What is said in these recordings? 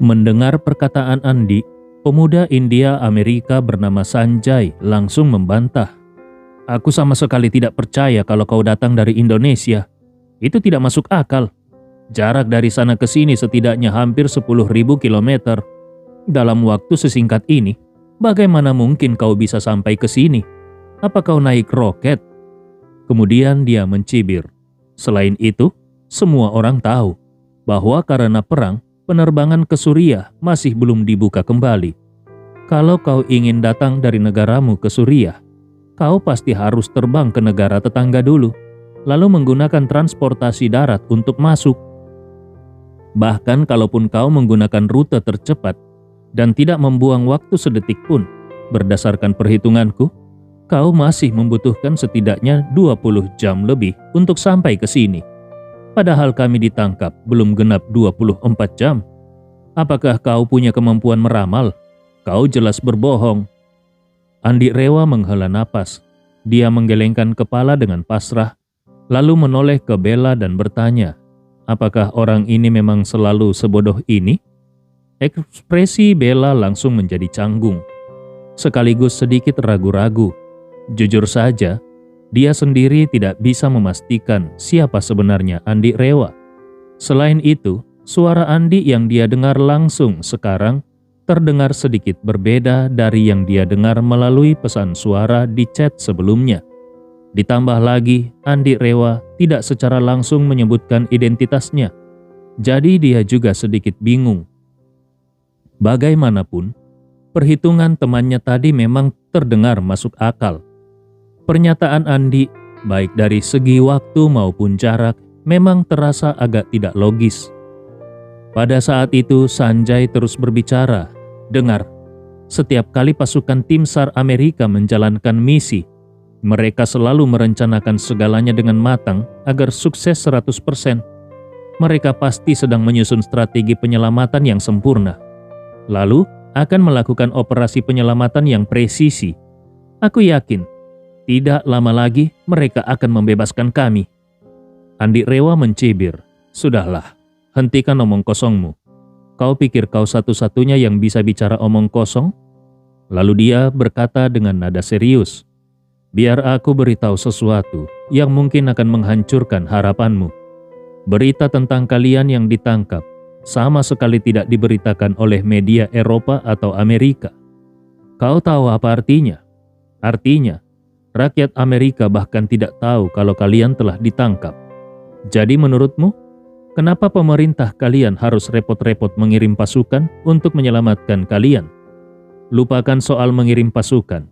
Mendengar perkataan Andi, pemuda India Amerika bernama Sanjay langsung membantah. "Aku sama sekali tidak percaya kalau kau datang dari Indonesia. Itu tidak masuk akal. Jarak dari sana ke sini setidaknya hampir 10.000 kilometer. Dalam waktu sesingkat ini, bagaimana mungkin kau bisa sampai ke sini? Apa kau naik roket?" Kemudian dia mencibir. Selain itu, semua orang tahu bahwa karena perang, penerbangan ke Suriah masih belum dibuka kembali. Kalau kau ingin datang dari negaramu ke Suriah, kau pasti harus terbang ke negara tetangga dulu, lalu menggunakan transportasi darat untuk masuk. Bahkan kalaupun kau menggunakan rute tercepat dan tidak membuang waktu sedetik pun, berdasarkan perhitunganku, kau masih membutuhkan setidaknya 20 jam lebih untuk sampai ke sini. Padahal kami ditangkap belum genap 24 jam. Apakah kau punya kemampuan meramal? Kau jelas berbohong. Andi Rewa menghela napas. Dia menggelengkan kepala dengan pasrah, lalu menoleh ke Bella dan bertanya, apakah orang ini memang selalu sebodoh ini? Ekspresi Bella langsung menjadi canggung, sekaligus sedikit ragu-ragu. Jujur saja, dia sendiri tidak bisa memastikan siapa sebenarnya Andi Rewa. Selain itu, suara Andi yang dia dengar langsung sekarang terdengar sedikit berbeda dari yang dia dengar melalui pesan suara di chat sebelumnya. Ditambah lagi, Andi Rewa tidak secara langsung menyebutkan identitasnya. Jadi dia juga sedikit bingung. Bagaimanapun, perhitungan temannya tadi memang terdengar masuk akal. Pernyataan Andi, baik dari segi waktu maupun jarak, memang terasa agak tidak logis. Pada saat itu Sanjay terus berbicara. "Dengar, setiap kali pasukan tim SAR Amerika menjalankan misi, mereka selalu merencanakan segalanya dengan matang agar sukses 100%. Mereka pasti sedang menyusun strategi penyelamatan yang sempurna. Lalu akan melakukan operasi penyelamatan yang presisi. Aku yakin, tidak lama lagi mereka akan membebaskan kami." Andi Rewa mencibir. "Sudahlah, hentikan omong kosongmu. Kau pikir kau satu-satunya yang bisa bicara omong kosong?" Lalu dia berkata dengan nada serius, "Biar aku beritahu sesuatu yang mungkin akan menghancurkan harapanmu. Berita tentang kalian yang ditangkap sama sekali tidak diberitakan oleh media Eropa atau Amerika. Kau tahu apa artinya? Artinya, rakyat Amerika bahkan tidak tahu kalau kalian telah ditangkap. Jadi menurutmu, kenapa pemerintah kalian harus repot-repot mengirim pasukan untuk menyelamatkan kalian? Lupakan soal mengirim pasukan.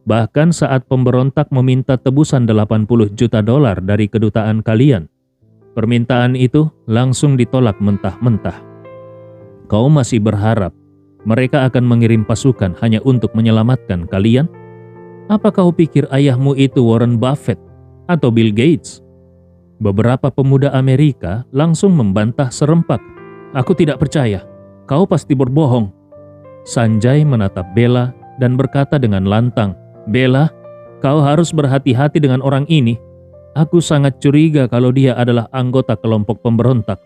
Bahkan saat pemberontak meminta tebusan 80 juta dolar dari kedutaan kalian, permintaan itu langsung ditolak mentah-mentah. Kau masih berharap mereka akan mengirim pasukan hanya untuk menyelamatkan kalian? Apa kau pikir ayahmu itu Warren Buffett atau Bill Gates?" Beberapa pemuda Amerika langsung membantah serempak. "Aku tidak percaya. Kau pasti berbohong." Sanjay menatap Bella dan berkata dengan lantang, "Bella, kau harus berhati-hati dengan orang ini. Aku sangat curiga kalau dia adalah anggota kelompok pemberontak.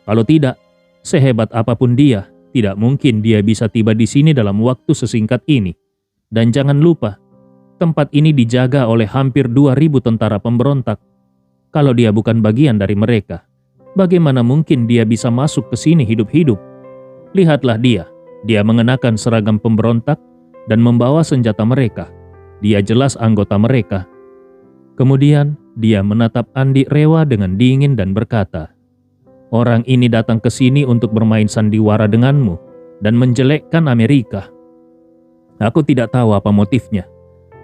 Kalau tidak, sehebat apapun dia, tidak mungkin dia bisa tiba di sini dalam waktu sesingkat ini. Dan jangan lupa, tempat ini dijaga oleh hampir 2.000 tentara pemberontak. Kalau dia bukan bagian dari mereka, bagaimana mungkin dia bisa masuk ke sini hidup-hidup? Lihatlah dia mengenakan seragam pemberontak dan membawa senjata mereka. Dia jelas anggota mereka." Kemudian dia menatap Andi Rewa dengan dingin dan berkata, "Orang ini datang ke sini untuk bermain sandiwara denganmu dan menjelekkan Amerika. Aku tidak tahu apa motifnya,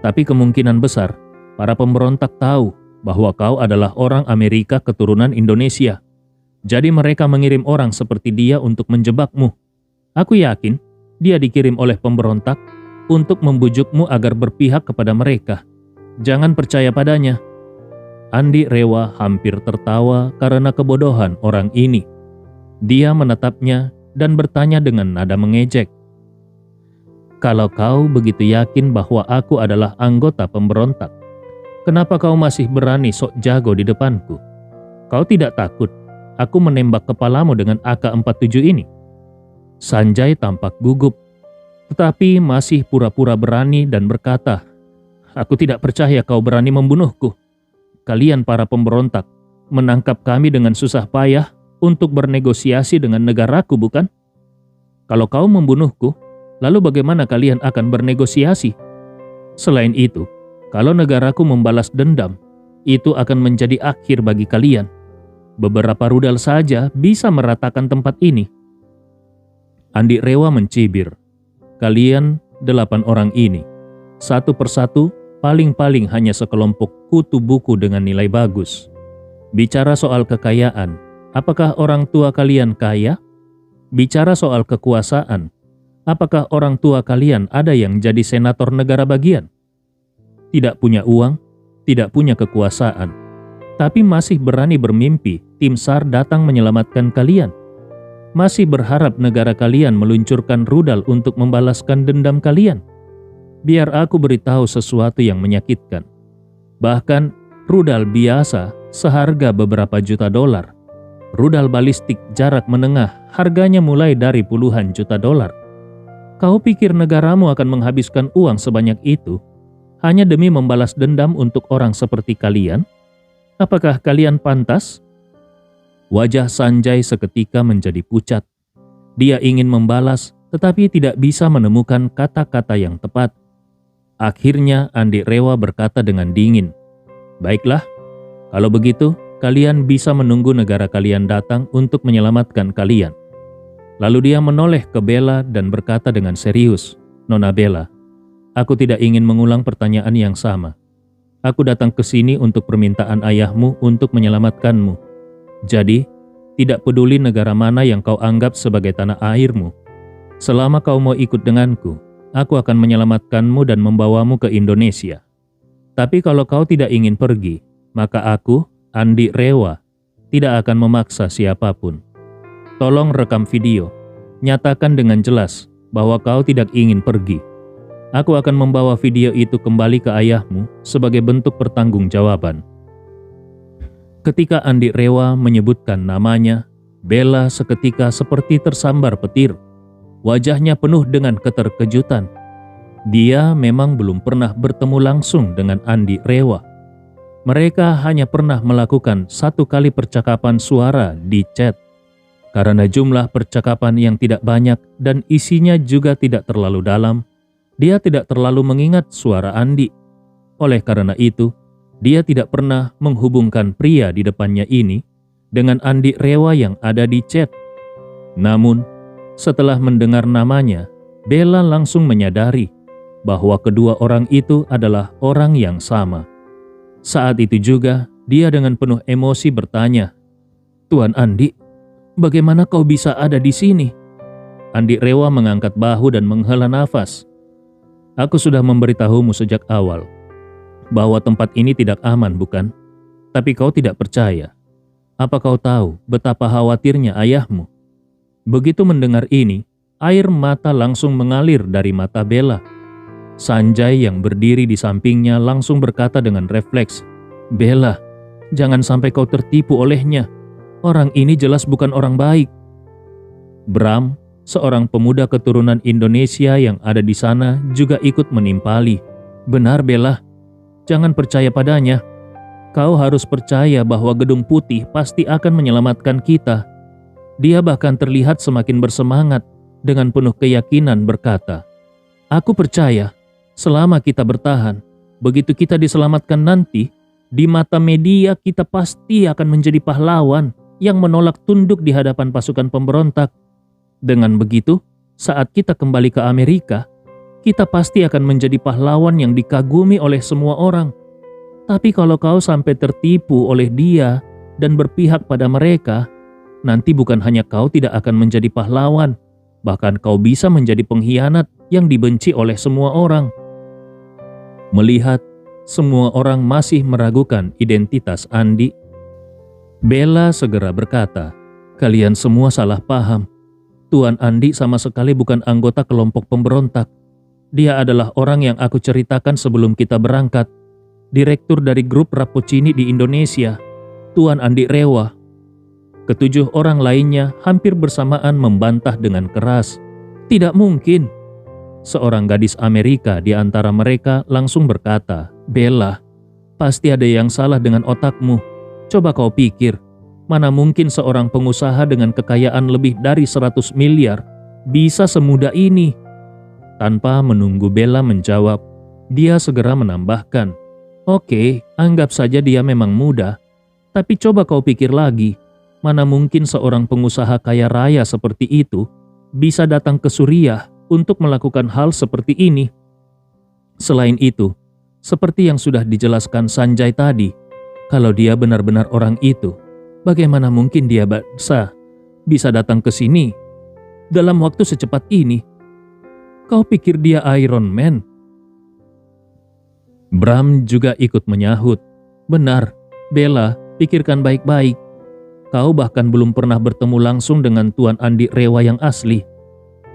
tapi kemungkinan besar para pemberontak tahu bahwa kau adalah orang Amerika keturunan Indonesia. Jadi mereka mengirim orang seperti dia untuk menjebakmu. Aku yakin dia dikirim oleh pemberontak untuk membujukmu agar berpihak kepada mereka. Jangan percaya padanya." Andi Rewa hampir tertawa karena kebodohan orang ini. Dia menatapnya dan bertanya dengan nada mengejek, "Kalau kau begitu yakin bahwa aku adalah anggota pemberontak, kenapa kau masih berani sok jago di depanku? Kau tidak takut aku menembak kepalamu dengan AK-47 ini?" Sanjay tampak gugup, tetapi masih pura-pura berani dan berkata, "Aku tidak percaya kau berani membunuhku. Kalian para pemberontak menangkap kami dengan susah payah untuk bernegosiasi dengan negaraku, bukan? Kalau kau membunuhku, lalu bagaimana kalian akan bernegosiasi? Selain itu, kalau negaraku membalas dendam, itu akan menjadi akhir bagi kalian. Beberapa rudal saja bisa meratakan tempat ini." Andi Rewa mencibir, "Kalian 8 orang ini, satu persatu paling-paling hanya sekelompok kutu buku dengan nilai bagus. Bicara soal kekayaan, apakah orang tua kalian kaya? Bicara soal kekuasaan, apakah orang tua kalian ada yang jadi senator negara bagian? Tidak punya uang, tidak punya kekuasaan, tapi masih berani bermimpi tim SAR datang menyelamatkan kalian. Masih berharap negara kalian meluncurkan rudal untuk membalaskan dendam kalian. Biar aku beritahu sesuatu yang menyakitkan. Bahkan rudal biasa seharga beberapa juta dolar. Rudal balistik jarak menengah harganya mulai dari puluhan juta dolar. Kau pikir negaramu akan menghabiskan uang sebanyak itu hanya demi membalas dendam untuk orang seperti kalian? Apakah kalian pantas?" Wajah Sanjay seketika menjadi pucat. Dia ingin membalas tetapi tidak bisa menemukan kata-kata yang tepat. Akhirnya Andi Rewa berkata dengan dingin, "Baiklah, kalau begitu kalian bisa menunggu negara kalian datang untuk menyelamatkan kalian." Lalu dia menoleh ke Bella dan berkata dengan serius, "Nona Bella, aku tidak ingin mengulang pertanyaan yang sama. Aku datang ke sini untuk permintaan ayahmu untuk menyelamatkanmu. Jadi, tidak peduli negara mana yang kau anggap sebagai tanah airmu. Selama kau mau ikut denganku, aku akan menyelamatkanmu dan membawamu ke Indonesia. Tapi kalau kau tidak ingin pergi, maka aku, Andi Rewa, tidak akan memaksa siapapun. Tolong rekam video, nyatakan dengan jelas bahwa kau tidak ingin pergi. Aku akan membawa video itu kembali ke ayahmu sebagai bentuk pertanggungjawaban." Ketika Andi Rewa menyebutkan namanya, Bella seketika seperti tersambar petir. Wajahnya penuh dengan keterkejutan. Dia memang belum pernah bertemu langsung dengan Andi Rewa. Mereka hanya pernah melakukan 1 kali percakapan suara di chat. Karena jumlah percakapan yang tidak banyak dan isinya juga tidak terlalu dalam, dia tidak terlalu mengingat suara Andi. Oleh karena itu, dia tidak pernah menghubungkan pria di depannya ini dengan Andi Rewa yang ada di chat. Namun, setelah mendengar namanya, Bella langsung menyadari bahwa kedua orang itu adalah orang yang sama. Saat itu juga, dia dengan penuh emosi bertanya, "Tuan Andi, bagaimana kau bisa ada di sini?" Andi Rewa mengangkat bahu dan menghela nafas. "Aku sudah memberitahumu sejak awal bahwa tempat ini tidak aman, bukan? Tapi kau tidak percaya. Apa kau tahu betapa khawatirnya ayahmu?" Begitu mendengar ini, air mata langsung mengalir dari mata Bella. Sanjay yang berdiri di sampingnya langsung berkata dengan refleks, "Bella, jangan sampai kau tertipu olehnya. Orang ini jelas bukan orang baik." Bram, seorang pemuda keturunan Indonesia yang ada di sana, juga ikut menimpali. "Benar Bella, jangan percaya padanya. Kau harus percaya bahwa Gedung Putih pasti akan menyelamatkan kita." Dia bahkan terlihat semakin bersemangat dengan penuh keyakinan berkata, "Aku percaya selama kita bertahan, begitu kita diselamatkan nanti, di mata media kita pasti akan menjadi pahlawan yang menolak tunduk di hadapan pasukan pemberontak. Dengan begitu, saat kita kembali ke Amerika, kita pasti akan menjadi pahlawan yang dikagumi oleh semua orang. Tapi kalau kau sampai tertipu oleh dia dan berpihak pada mereka, nanti bukan hanya kau tidak akan menjadi pahlawan, bahkan kau bisa menjadi pengkhianat yang dibenci oleh semua orang." Melihat semua orang masih meragukan identitas Andi, Bella segera berkata, "Kalian semua salah paham. Tuan Andi sama sekali bukan anggota kelompok pemberontak. Dia adalah orang yang aku ceritakan sebelum kita berangkat. Direktur dari grup Rapocini di Indonesia, Tuan Andi Rewa." Ketujuh orang lainnya hampir bersamaan membantah dengan keras. Tidak mungkin. Seorang gadis Amerika di antara mereka langsung berkata, "Bella, pasti ada yang salah dengan otakmu. Coba kau pikir, mana mungkin seorang pengusaha dengan kekayaan lebih dari 100 miliar bisa semudah ini?" Tanpa menunggu Bella menjawab, dia segera menambahkan, "Oke, anggap saja dia memang muda. Tapi coba kau pikir lagi, mana mungkin seorang pengusaha kaya raya seperti itu bisa datang ke Suriah untuk melakukan hal seperti ini? Selain itu, seperti yang sudah dijelaskan Sanjay tadi, kalau dia benar-benar orang itu, bagaimana mungkin dia bisa datang ke sini dalam waktu secepat ini? Kau pikir dia Iron Man?" Bram juga ikut menyahut, "Benar, Bella, pikirkan baik-baik. Kau bahkan belum pernah bertemu langsung dengan Tuan Andi Rewa yang asli.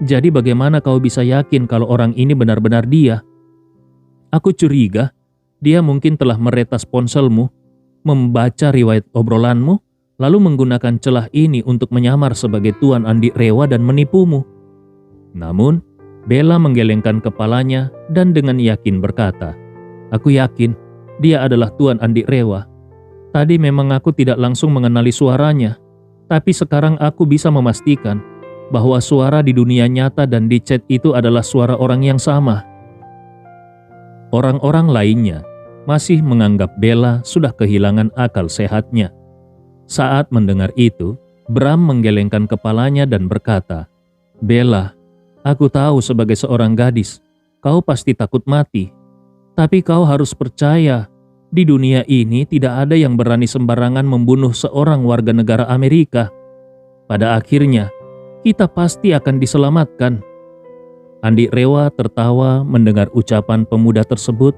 Jadi bagaimana kau bisa yakin kalau orang ini benar-benar dia? Aku curiga dia mungkin telah meretas ponselmu, membaca riwayat obrolanmu, lalu menggunakan celah ini untuk menyamar sebagai Tuan Andi Rewa dan menipumu." Namun, Bella menggelengkan kepalanya dan dengan yakin berkata, "Aku yakin dia adalah Tuan Andi Rewa. Tadi memang aku tidak langsung mengenali suaranya, tapi sekarang aku bisa memastikan bahwa suara di dunia nyata dan di chat itu adalah suara orang yang sama." Orang-orang lainnya masih menganggap Bella sudah kehilangan akal sehatnya. Saat mendengar itu, Bram menggelengkan kepalanya dan berkata, "Bella, aku tahu sebagai seorang gadis, kau pasti takut mati. Tapi kau harus percaya, di dunia ini tidak ada yang berani sembarangan membunuh seorang warga negara Amerika. Pada akhirnya, kita pasti akan diselamatkan." Andi Rewa tertawa mendengar ucapan pemuda tersebut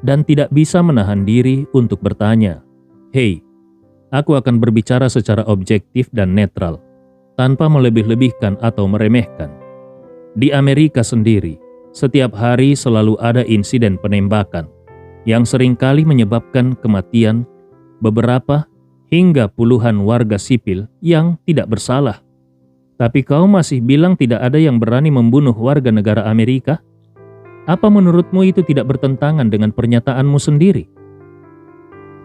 dan tidak bisa menahan diri untuk bertanya, "Hei, aku akan berbicara secara objektif dan netral, tanpa melebih-lebihkan atau meremehkan. Di Amerika sendiri, setiap hari selalu ada insiden penembakan yang seringkali menyebabkan kematian beberapa hingga puluhan warga sipil yang tidak bersalah. Tapi kau masih bilang tidak ada yang berani membunuh warga negara Amerika? Apa menurutmu itu tidak bertentangan dengan pernyataanmu sendiri?"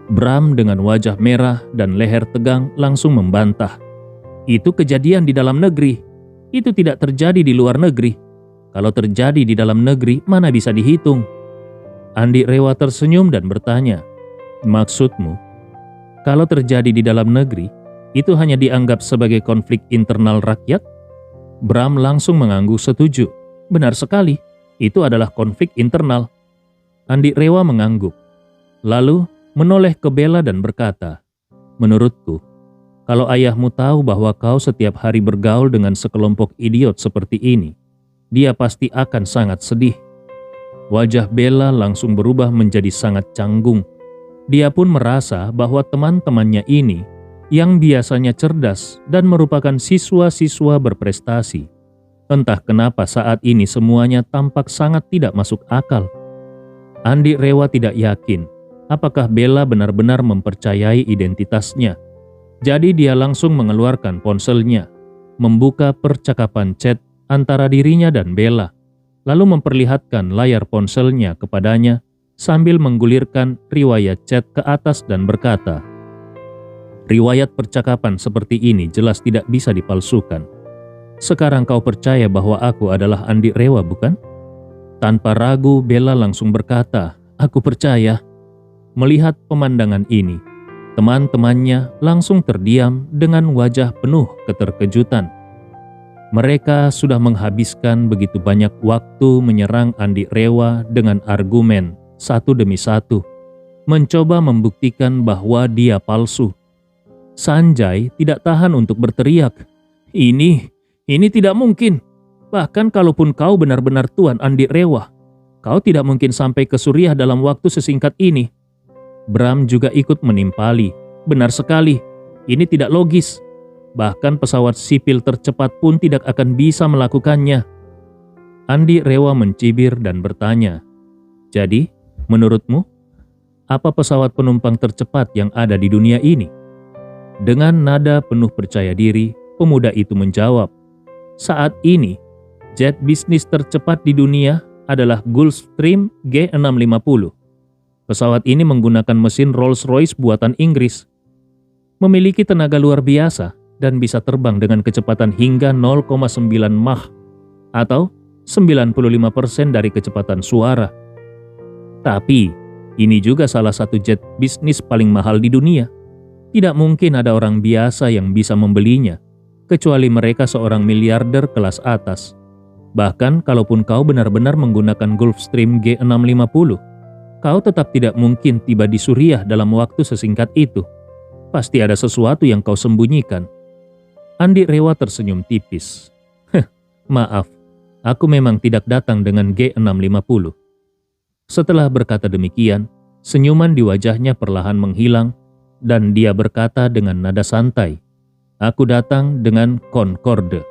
Bram dengan wajah merah dan leher tegang langsung membantah, "Itu kejadian di dalam negeri. Itu tidak terjadi di luar negeri. Kalau terjadi di dalam negeri, mana bisa dihitung?" Andi Rewa tersenyum dan bertanya, "Maksudmu, kalau terjadi di dalam negeri, itu hanya dianggap sebagai konflik internal rakyat?" Bram langsung mengangguk setuju. "Benar sekali, itu adalah konflik internal." Andi Rewa mengangguk, lalu menoleh ke Bella dan berkata, "Menurutku, kalau ayahmu tahu bahwa kau setiap hari bergaul dengan sekelompok idiot seperti ini, dia pasti akan sangat sedih." Wajah Bella langsung berubah menjadi sangat canggung. Dia pun merasa bahwa teman-temannya ini yang biasanya cerdas dan merupakan siswa-siswa berprestasi, entah kenapa saat ini semuanya tampak sangat tidak masuk akal. Andi Rewa tidak yakin apakah Bella benar-benar mempercayai identitasnya. Jadi dia langsung mengeluarkan ponselnya, membuka percakapan chat antara dirinya dan Bella, lalu memperlihatkan layar ponselnya kepadanya sambil menggulirkan riwayat chat ke atas dan berkata, "Riwayat percakapan seperti ini jelas tidak bisa dipalsukan. Sekarang kau percaya bahwa aku adalah Andi Rewa, bukan?" Tanpa ragu, Bella langsung berkata, "Aku percaya." Melihat pemandangan ini, teman-temannya langsung terdiam dengan wajah penuh keterkejutan. Mereka sudah menghabiskan begitu banyak waktu menyerang Andi Rewa dengan argumen satu demi satu, mencoba membuktikan bahwa dia palsu. Sanjay tidak tahan untuk berteriak, Ini tidak mungkin. Bahkan kalaupun kau benar-benar Tuan Andi Rewa, kau tidak mungkin sampai ke Suriah dalam waktu sesingkat ini." Bram juga ikut menimpali, "Benar sekali, ini tidak logis. Bahkan pesawat sipil tercepat pun tidak akan bisa melakukannya." Andi Rewa mencibir dan bertanya, "Jadi, menurutmu, apa pesawat penumpang tercepat yang ada di dunia ini?" Dengan nada penuh percaya diri, pemuda itu menjawab, "Saat ini, jet bisnis tercepat di dunia adalah Gulfstream G650. Pesawat ini menggunakan mesin Rolls-Royce buatan Inggris. Memiliki tenaga luar biasa dan bisa terbang dengan kecepatan hingga 0,9 Mach atau 95% dari kecepatan suara. Tapi, ini juga salah satu jet bisnis paling mahal di dunia. Tidak mungkin ada orang biasa yang bisa membelinya, kecuali mereka seorang miliarder kelas atas. Bahkan kalaupun kau benar-benar menggunakan Gulfstream G650, kau tetap tidak mungkin tiba di Suriah dalam waktu sesingkat itu. Pasti ada sesuatu yang kau sembunyikan." Andi Rewa tersenyum tipis. "Maaf, aku memang tidak datang dengan G650. Setelah berkata demikian, senyuman di wajahnya perlahan menghilang dan dia berkata dengan nada santai, "Aku datang dengan Concorde."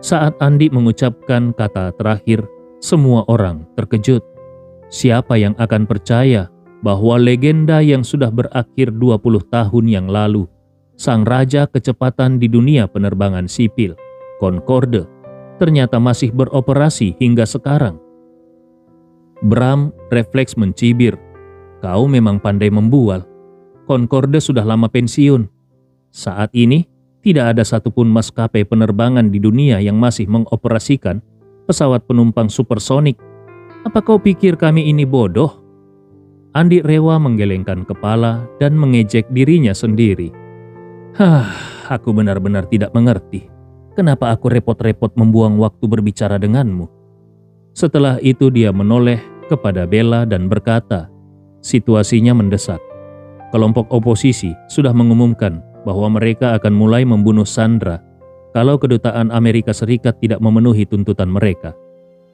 Saat Andi mengucapkan kata terakhir, semua orang terkejut. Siapa yang akan percaya bahwa legenda yang sudah berakhir 20 tahun yang lalu, sang raja kecepatan di dunia penerbangan sipil, Concorde, ternyata masih beroperasi hingga sekarang. Bram refleks mencibir, "Kau memang pandai membual. Concorde sudah lama pensiun. Saat ini, tidak ada satupun maskapai penerbangan di dunia yang masih mengoperasikan pesawat penumpang supersonik. Apa kau pikir kami ini bodoh?" Andi Rewa menggelengkan kepala dan mengejek dirinya sendiri. Aku benar-benar tidak mengerti. Kenapa aku repot-repot membuang waktu berbicara denganmu?" Setelah itu dia menoleh kepada Bella dan berkata, "Situasinya mendesak. Kelompok oposisi sudah mengumumkan bahwa mereka akan mulai membunuh Sandra kalau kedutaan Amerika Serikat tidak memenuhi tuntutan mereka.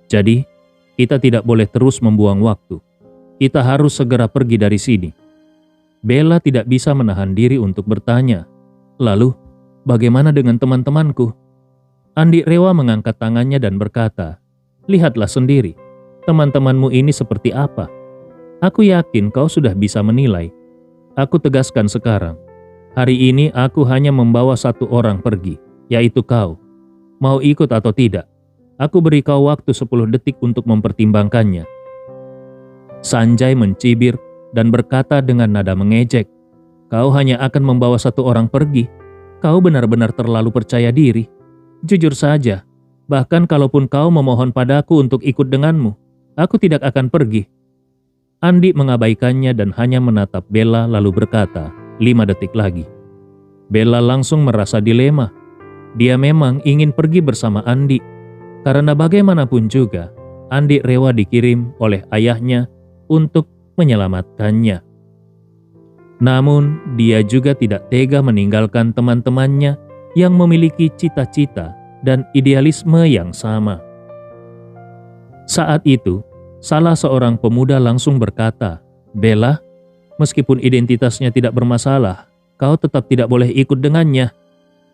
Jadi, kita tidak boleh terus membuang waktu. Kita harus segera pergi dari sini." Bella tidak bisa menahan diri untuk bertanya, "Lalu, bagaimana dengan teman-temanku?" Andi Rewa mengangkat tangannya dan berkata, "Lihatlah sendiri, teman-temanmu ini seperti apa. Aku yakin kau sudah bisa menilai. Aku tegaskan sekarang, hari ini aku hanya membawa satu orang pergi, yaitu kau. Mau ikut atau tidak, aku beri kau waktu 10 detik untuk mempertimbangkannya." Sanjay mencibir dan berkata dengan nada mengejek, "Kau hanya akan membawa satu orang pergi. Kau benar-benar terlalu percaya diri. Jujur saja, bahkan kalaupun kau memohon padaku untuk ikut denganmu, aku tidak akan pergi." Andi mengabaikannya dan hanya menatap Bella lalu berkata, 5 detik lagi. Bella langsung merasa dilema. Dia memang ingin pergi bersama Andi, karena bagaimanapun juga, Andi Rewa dikirim oleh ayahnya untuk menyelamatkannya. Namun, dia juga tidak tega meninggalkan teman-temannya yang memiliki cita-cita dan idealisme yang sama. Saat itu, salah seorang pemuda langsung berkata, "Bella, meskipun identitasnya tidak bermasalah, kau tetap tidak boleh ikut dengannya.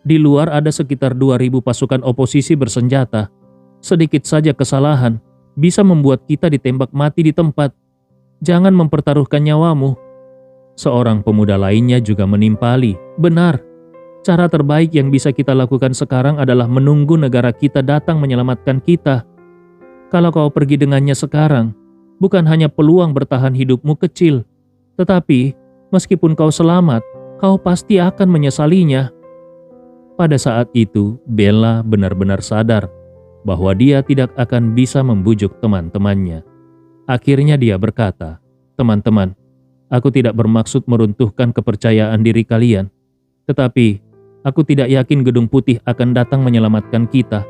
Di luar ada sekitar 2.000 pasukan oposisi bersenjata. Sedikit saja kesalahan bisa membuat kita ditembak mati di tempat. Jangan mempertaruhkan nyawamu." Seorang pemuda lainnya juga menimpali, "Benar, cara terbaik yang bisa kita lakukan sekarang adalah menunggu negara kita datang menyelamatkan kita. Kalau kau pergi dengannya sekarang, bukan hanya peluang bertahan hidupmu kecil, tetapi meskipun kau selamat, kau pasti akan menyesalinya." Pada saat itu, Bella benar-benar sadar bahwa dia tidak akan bisa membujuk teman-temannya. Akhirnya dia berkata, "Teman-teman, aku tidak bermaksud meruntuhkan kepercayaan diri kalian, tetapi aku tidak yakin Gedung Putih akan datang menyelamatkan kita."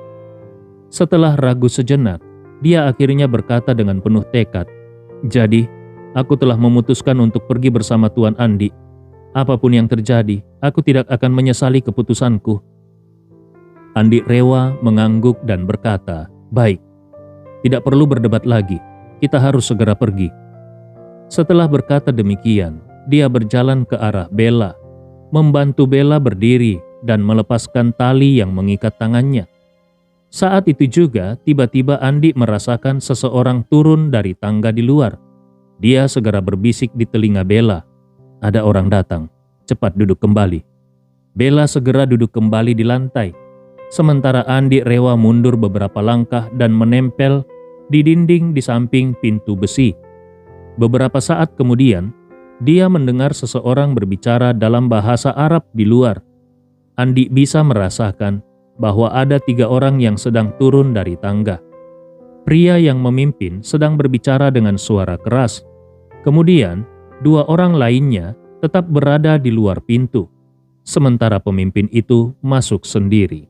Setelah ragu sejenak, dia akhirnya berkata dengan penuh tekad, "Jadi, aku telah memutuskan untuk pergi bersama Tuan Andi. Apapun yang terjadi, aku tidak akan menyesali keputusanku." Andi Rewa mengangguk dan berkata, "Baik, tidak perlu berdebat lagi. Kita harus segera pergi." Setelah berkata demikian, dia berjalan ke arah Bella, membantu Bella berdiri dan melepaskan tali yang mengikat tangannya. Saat itu juga, tiba-tiba Andi merasakan seseorang turun dari tangga di luar. Dia segera berbisik di telinga Bella, "Ada orang datang, cepat duduk kembali." Bella segera duduk kembali di lantai, sementara Andi rewel mundur beberapa langkah dan menempel di dinding di samping pintu besi. Beberapa saat kemudian, dia mendengar seseorang berbicara dalam bahasa Arab di luar. Andi bisa merasakan bahwa ada 3 orang yang sedang turun dari tangga. Pria yang memimpin sedang berbicara dengan suara keras. Kemudian, 2 orang lainnya tetap berada di luar pintu, sementara pemimpin itu masuk sendiri.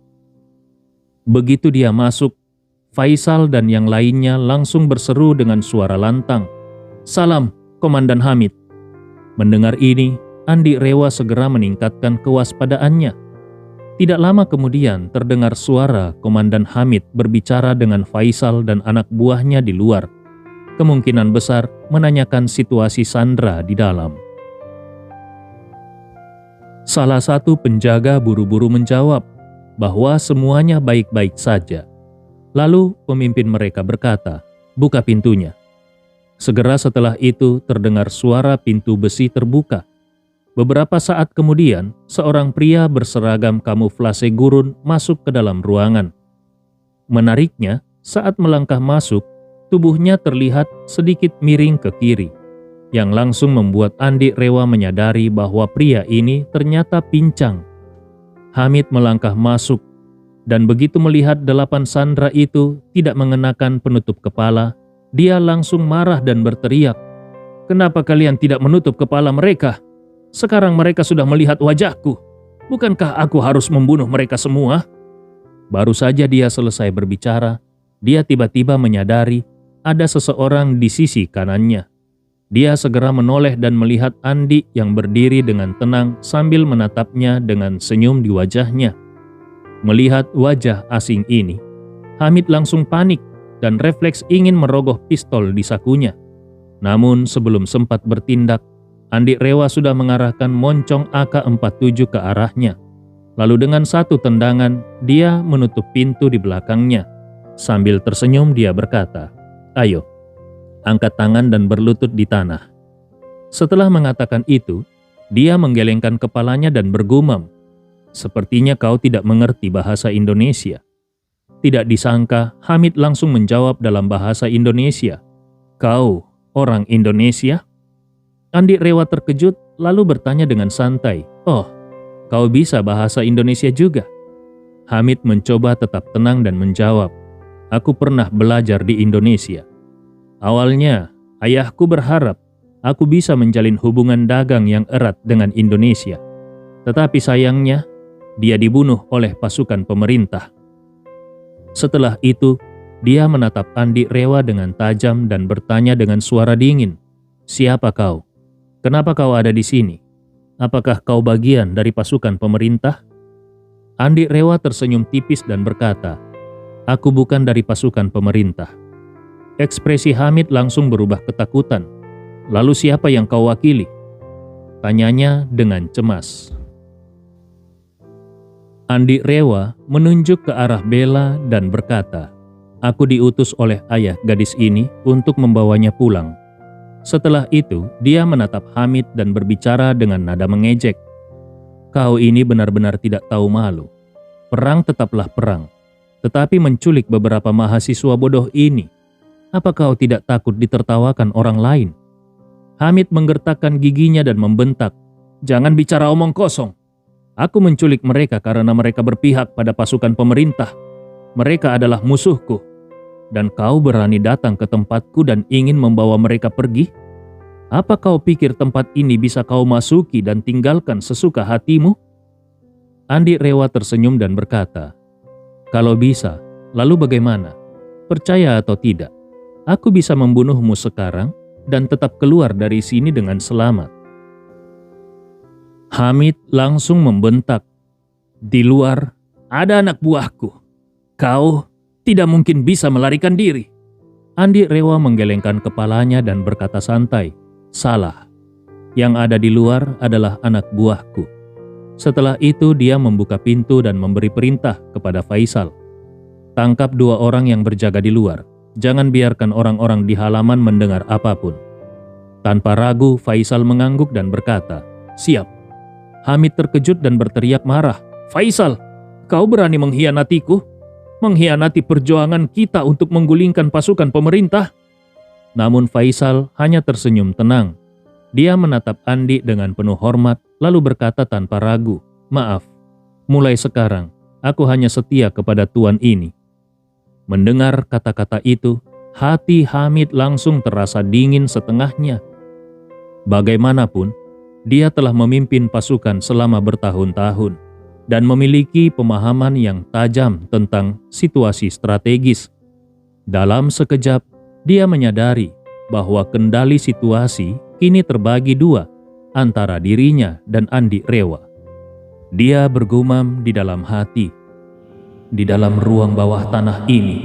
Begitu dia masuk, Faisal dan yang lainnya langsung berseru dengan suara lantang, "Salam, Komandan Hamid." Mendengar ini, Andi Rewa segera meningkatkan kewaspadaannya. Tidak lama kemudian terdengar suara Komandan Hamid berbicara dengan Faisal dan anak buahnya di luar. Kemungkinan besar menanyakan situasi Sandra di dalam. Salah satu penjaga buru-buru menjawab bahwa semuanya baik-baik saja. Lalu pemimpin mereka berkata, "Buka pintunya." Segera setelah itu terdengar suara pintu besi terbuka. Beberapa saat kemudian, seorang pria berseragam kamuflase gurun masuk ke dalam ruangan. Menariknya, saat melangkah masuk, tubuhnya terlihat sedikit miring ke kiri, yang langsung membuat Andi Rewa menyadari bahwa pria ini ternyata pincang. Hamid melangkah masuk, dan begitu melihat 8 sandera itu tidak mengenakan penutup kepala, dia langsung marah dan berteriak, "Kenapa kalian tidak menutup kepala mereka? Sekarang mereka sudah melihat wajahku. Bukankah aku harus membunuh mereka semua?" Baru saja dia selesai berbicara, dia tiba-tiba menyadari ada seseorang di sisi kanannya. Dia segera menoleh dan melihat Andi yang berdiri dengan tenang sambil menatapnya dengan senyum di wajahnya. Melihat wajah asing ini, Hamid langsung panik dan refleks ingin merogoh pistol di sakunya. Namun sebelum sempat bertindak, Andi Rewa sudah mengarahkan moncong AK-47 ke arahnya. Lalu dengan satu tendangan, dia menutup pintu di belakangnya. Sambil tersenyum dia berkata, "Ayo, angkat tangan dan berlutut di tanah." Setelah mengatakan itu, dia menggelengkan kepalanya dan bergumam, "Sepertinya kau tidak mengerti bahasa Indonesia." Tidak disangka, Hamid langsung menjawab dalam bahasa Indonesia, "Kau orang Indonesia?" Andi Rewa terkejut lalu bertanya dengan santai, "Oh, kau bisa bahasa Indonesia juga?" Hamid mencoba tetap tenang dan menjawab, "Aku pernah belajar di Indonesia. Awalnya, ayahku berharap aku bisa menjalin hubungan dagang yang erat dengan Indonesia. Tetapi sayangnya, dia dibunuh oleh pasukan pemerintah." Setelah itu, dia menatap Andi Rewa dengan tajam dan bertanya dengan suara dingin, "Siapa kau? Kenapa kau ada di sini? Apakah kau bagian dari pasukan pemerintah?" Andi Rewa tersenyum tipis dan berkata, "Aku bukan dari pasukan pemerintah." Ekspresi Hamid langsung berubah ketakutan. "Lalu siapa yang kau wakili?" tanyanya dengan cemas. Andi Rewa menunjuk ke arah Bella dan berkata, "Aku diutus oleh ayah gadis ini untuk membawanya pulang." Setelah itu, dia menatap Hamid dan berbicara dengan nada mengejek, "Kau ini benar-benar tidak tahu malu. Perang tetaplah perang, tetapi menculik beberapa mahasiswa bodoh ini, apa kau tidak takut ditertawakan orang lain?" Hamid menggertakkan giginya dan membentak, "Jangan bicara omong kosong. Aku menculik mereka karena mereka berpihak pada pasukan pemerintah. Mereka adalah musuhku. Dan kau berani datang ke tempatku dan ingin membawa mereka pergi? Apa kau pikir tempat ini bisa kau masuki dan tinggalkan sesuka hatimu?" Andi Rewa tersenyum dan berkata, "Kalau bisa, lalu bagaimana? Percaya atau tidak, aku bisa membunuhmu sekarang dan tetap keluar dari sini dengan selamat." Hamid langsung membentak, "Di luar ada anak buahku. Kau tidak mungkin bisa melarikan diri." Andi Rewa menggelengkan kepalanya dan berkata santai, "Salah. Yang ada di luar adalah anak buahku." Setelah itu dia membuka pintu dan memberi perintah kepada Faisal, "Tangkap 2 orang yang berjaga di luar. Jangan biarkan orang-orang di halaman mendengar apapun." Tanpa ragu, Faisal mengangguk dan berkata, "Siap." Hamid terkejut dan berteriak marah. "Faisal, kau berani mengkhianatiku? Mengkhianati perjuangan kita untuk menggulingkan pasukan pemerintah?" Namun Faisal hanya tersenyum tenang. Dia menatap Andi dengan penuh hormat, lalu berkata tanpa ragu, "Maaf, mulai sekarang aku hanya setia kepada tuan ini." Mendengar kata-kata itu, hati Hamid langsung terasa dingin setengahnya. Bagaimanapun, dia telah memimpin pasukan selama bertahun-tahun dan memiliki pemahaman yang tajam tentang situasi strategis. Dalam sekejap, dia menyadari bahwa kendali situasi kini terbagi dua antara dirinya dan Andi Rewa. Dia bergumam di dalam hati, "Di dalam ruang bawah tanah ini,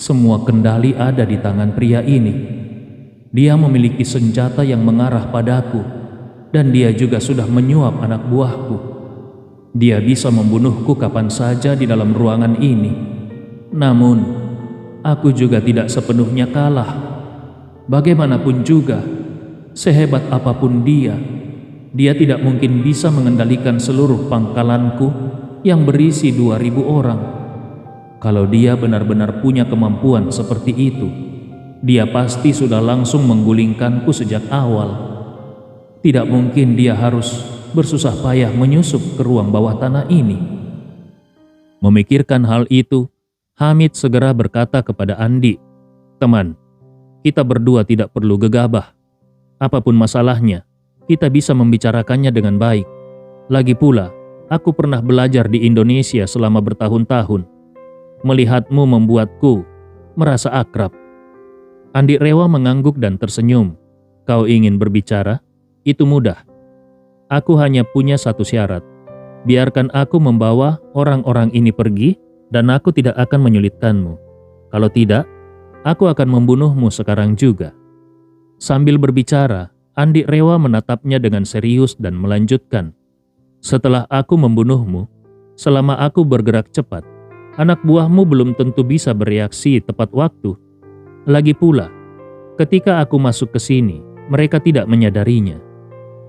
semua kendali ada di tangan pria ini. Dia memiliki senjata yang mengarah padaku, dan dia juga sudah menyuap anak buahku. Dia bisa membunuhku kapan saja di dalam ruangan ini. Namun, aku juga tidak sepenuhnya kalah. Bagaimanapun juga, sehebat apapun dia tidak mungkin bisa mengendalikan seluruh pangkalanku yang berisi 2.000 orang. Kalau dia benar-benar punya kemampuan seperti itu, dia pasti sudah langsung menggulingkanku sejak awal. Tidak mungkin dia harus bersusah payah menyusup ke ruang bawah tanah ini." Memikirkan hal itu, Hamid segera berkata kepada Andi, "Teman, kita berdua tidak perlu gegabah. Apapun masalahnya, kita bisa membicarakannya dengan baik. Lagi pula, aku pernah belajar di Indonesia selama bertahun-tahun. Melihatmu membuatku merasa akrab." Andi Rewa mengangguk dan tersenyum. "Kau ingin berbicara? Itu mudah. Aku hanya punya satu syarat. Biarkan aku membawa orang-orang ini pergi dan aku tidak akan menyulitkanmu. Kalau tidak, aku akan membunuhmu sekarang juga." Sambil berbicara, Andi Rewa menatapnya dengan serius dan melanjutkan, "Setelah aku membunuhmu, selama aku bergerak cepat, anak buahmu belum tentu bisa bereaksi tepat waktu. Lagi pula, ketika aku masuk ke sini, mereka tidak menyadarinya.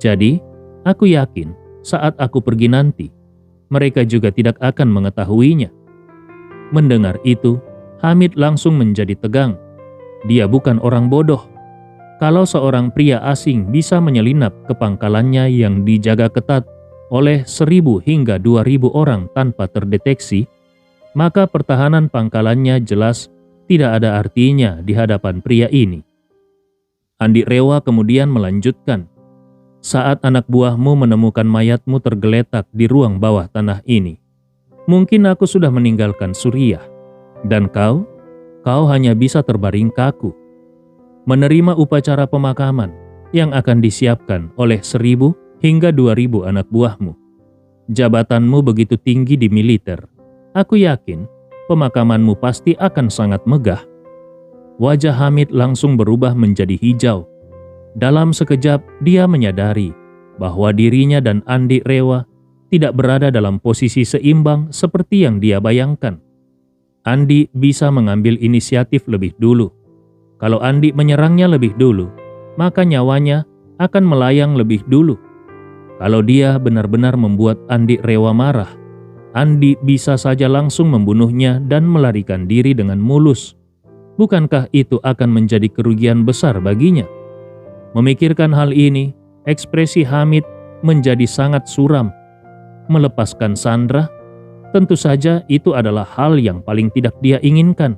Jadi, aku yakin saat aku pergi nanti, mereka juga tidak akan mengetahuinya." Mendengar itu, Hamid langsung menjadi tegang. Dia bukan orang bodoh. Kalau seorang pria asing bisa menyelinap ke pangkalannya yang dijaga ketat oleh 1.000 hingga 2.000 orang tanpa terdeteksi, maka pertahanan pangkalannya jelas tidak ada artinya di hadapan pria ini. Andi Rewa kemudian melanjutkan, "Saat anak buahmu menemukan mayatmu tergeletak di ruang bawah tanah ini, mungkin aku sudah meninggalkan Suriah, dan kau hanya bisa terbaring kaku, menerima upacara pemakaman yang akan disiapkan oleh 1.000 hingga 2.000 anak buahmu. Jabatanmu begitu tinggi di militer. Aku yakin pemakamanmu pasti akan sangat megah." Wajah Hamid langsung berubah menjadi hijau. Dalam sekejap dia menyadari bahwa dirinya dan Andi Rewa tidak berada dalam posisi seimbang seperti yang dia bayangkan. Andi bisa mengambil inisiatif lebih dulu. Kalau Andi menyerangnya lebih dulu, maka nyawanya akan melayang lebih dulu. Kalau dia benar-benar membuat Andi Rewa marah, Andi bisa saja langsung membunuhnya dan melarikan diri dengan mulus. Bukankah itu akan menjadi kerugian besar baginya? Memikirkan hal ini, ekspresi Hamid menjadi sangat suram. Melepaskan Sandra, tentu saja itu adalah hal yang paling tidak dia inginkan.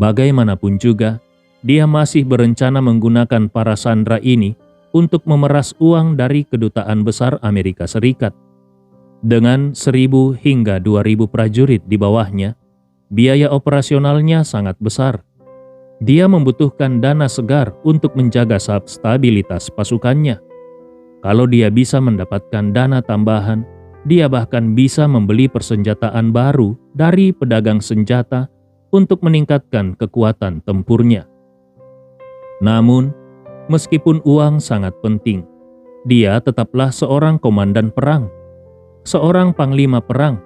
Bagaimanapun juga, dia masih berencana menggunakan para sandera ini untuk memeras uang dari Kedutaan Besar Amerika Serikat. Dengan 1.000 hingga 2.000 prajurit di bawahnya, biaya operasionalnya sangat besar. Dia membutuhkan dana segar untuk menjaga stabilitas pasukannya. Kalau dia bisa mendapatkan dana tambahan, dia bahkan bisa membeli persenjataan baru dari pedagang senjata untuk meningkatkan kekuatan tempurnya. Namun, meskipun uang sangat penting, dia tetaplah seorang komandan perang, seorang panglima perang,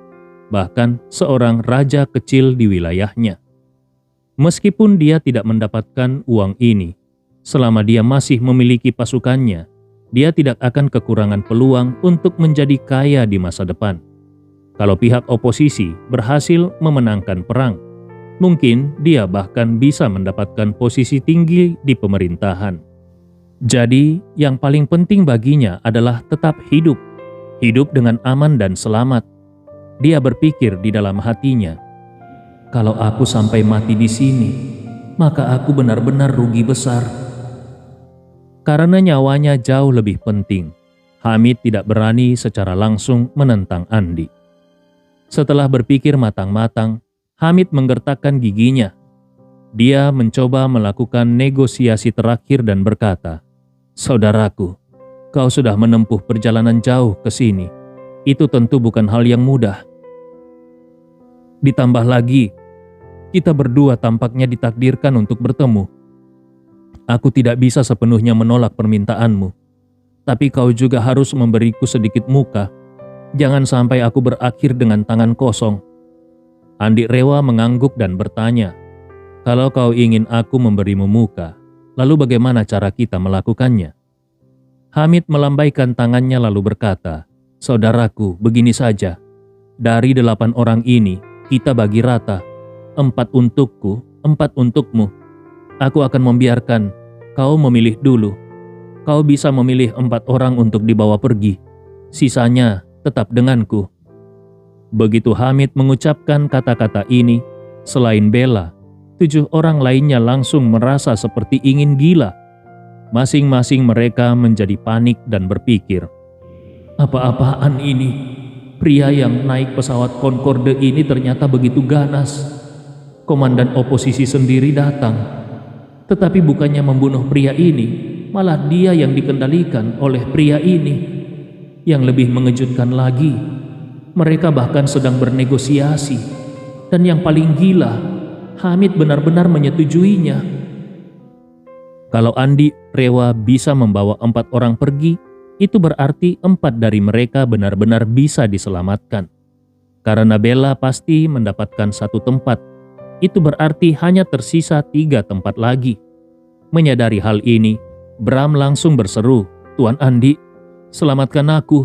bahkan seorang raja kecil di wilayahnya. Meskipun dia tidak mendapatkan uang ini, selama dia masih memiliki pasukannya, Dia tidak akan kekurangan peluang untuk menjadi kaya di masa depan. Kalau pihak oposisi berhasil memenangkan perang, mungkin dia bahkan bisa mendapatkan posisi tinggi di pemerintahan. Jadi, yang paling penting baginya adalah tetap hidup dengan aman dan selamat. Dia berpikir di dalam hatinya, "Kalau aku sampai mati di sini, maka aku benar-benar rugi besar." Karena nyawanya jauh lebih penting, Hamid tidak berani secara langsung menentang Andi. Setelah berpikir matang-matang, Hamid menggertakkan giginya. Dia mencoba melakukan negosiasi terakhir dan berkata, "Saudaraku, kau sudah menempuh perjalanan jauh ke sini. Itu tentu bukan hal yang mudah. Ditambah lagi, kita berdua tampaknya ditakdirkan untuk bertemu. Aku tidak bisa sepenuhnya menolak permintaanmu, tapi kau juga harus memberiku sedikit muka. Jangan sampai aku berakhir dengan tangan kosong." Andi Rewa mengangguk dan bertanya, "Kalau kau ingin aku memberimu muka, lalu bagaimana cara kita melakukannya?" Hamid melambaikan tangannya lalu berkata, "Saudaraku, begini saja. Dari 8 orang ini, kita bagi rata. 4 untukku, 4 untukmu. Aku akan membiarkan kau memilih dulu. Kau bisa memilih 4 orang untuk dibawa pergi. Sisanya tetap denganku." Begitu Hamid mengucapkan kata-kata ini, selain Bella, 7 orang lainnya langsung merasa seperti ingin gila. Masing-masing mereka menjadi panik dan berpikir, "Apa-apaan ini? Pria yang naik pesawat Concorde ini ternyata begitu ganas. Komandan oposisi sendiri datang. Tetapi bukannya membunuh pria ini, malah dia yang dikendalikan oleh pria ini. Yang lebih mengejutkan lagi, mereka bahkan sedang bernegosiasi. Dan yang paling gila, Hamid benar-benar menyetujuinya." Kalau Andi Rewa bisa membawa 4 orang pergi, itu berarti 4 dari mereka benar-benar bisa diselamatkan. Karena Bella pasti mendapatkan 1 tempat, itu berarti hanya tersisa 3 tempat lagi. Menyadari hal ini, Bram langsung berseru, "Tuan Andi, selamatkan aku.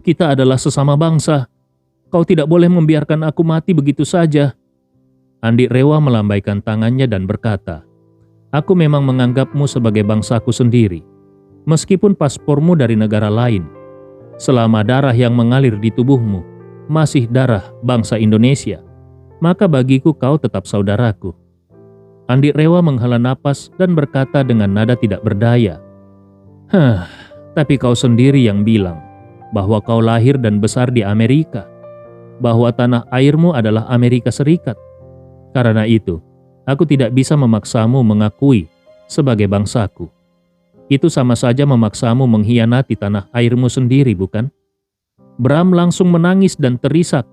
Kita adalah sesama bangsa. Kau tidak boleh membiarkan aku mati begitu saja." Andi Rewa melambaikan tangannya dan berkata, "Aku memang menganggapmu sebagai bangsaku sendiri, meskipun paspormu dari negara lain. Selama darah yang mengalir di tubuhmu masih darah bangsa Indonesia, maka bagiku kau tetap saudaraku." Andi Rewa menghela napas dan berkata dengan nada tidak berdaya, Tapi kau sendiri yang bilang bahwa kau lahir dan besar di Amerika, bahwa tanah airmu adalah Amerika Serikat. Karena itu, aku tidak bisa memaksamu mengakui sebagai bangsaku. Itu sama saja memaksamu mengkhianati tanah airmu sendiri, bukan?" Bram langsung menangis dan terisak,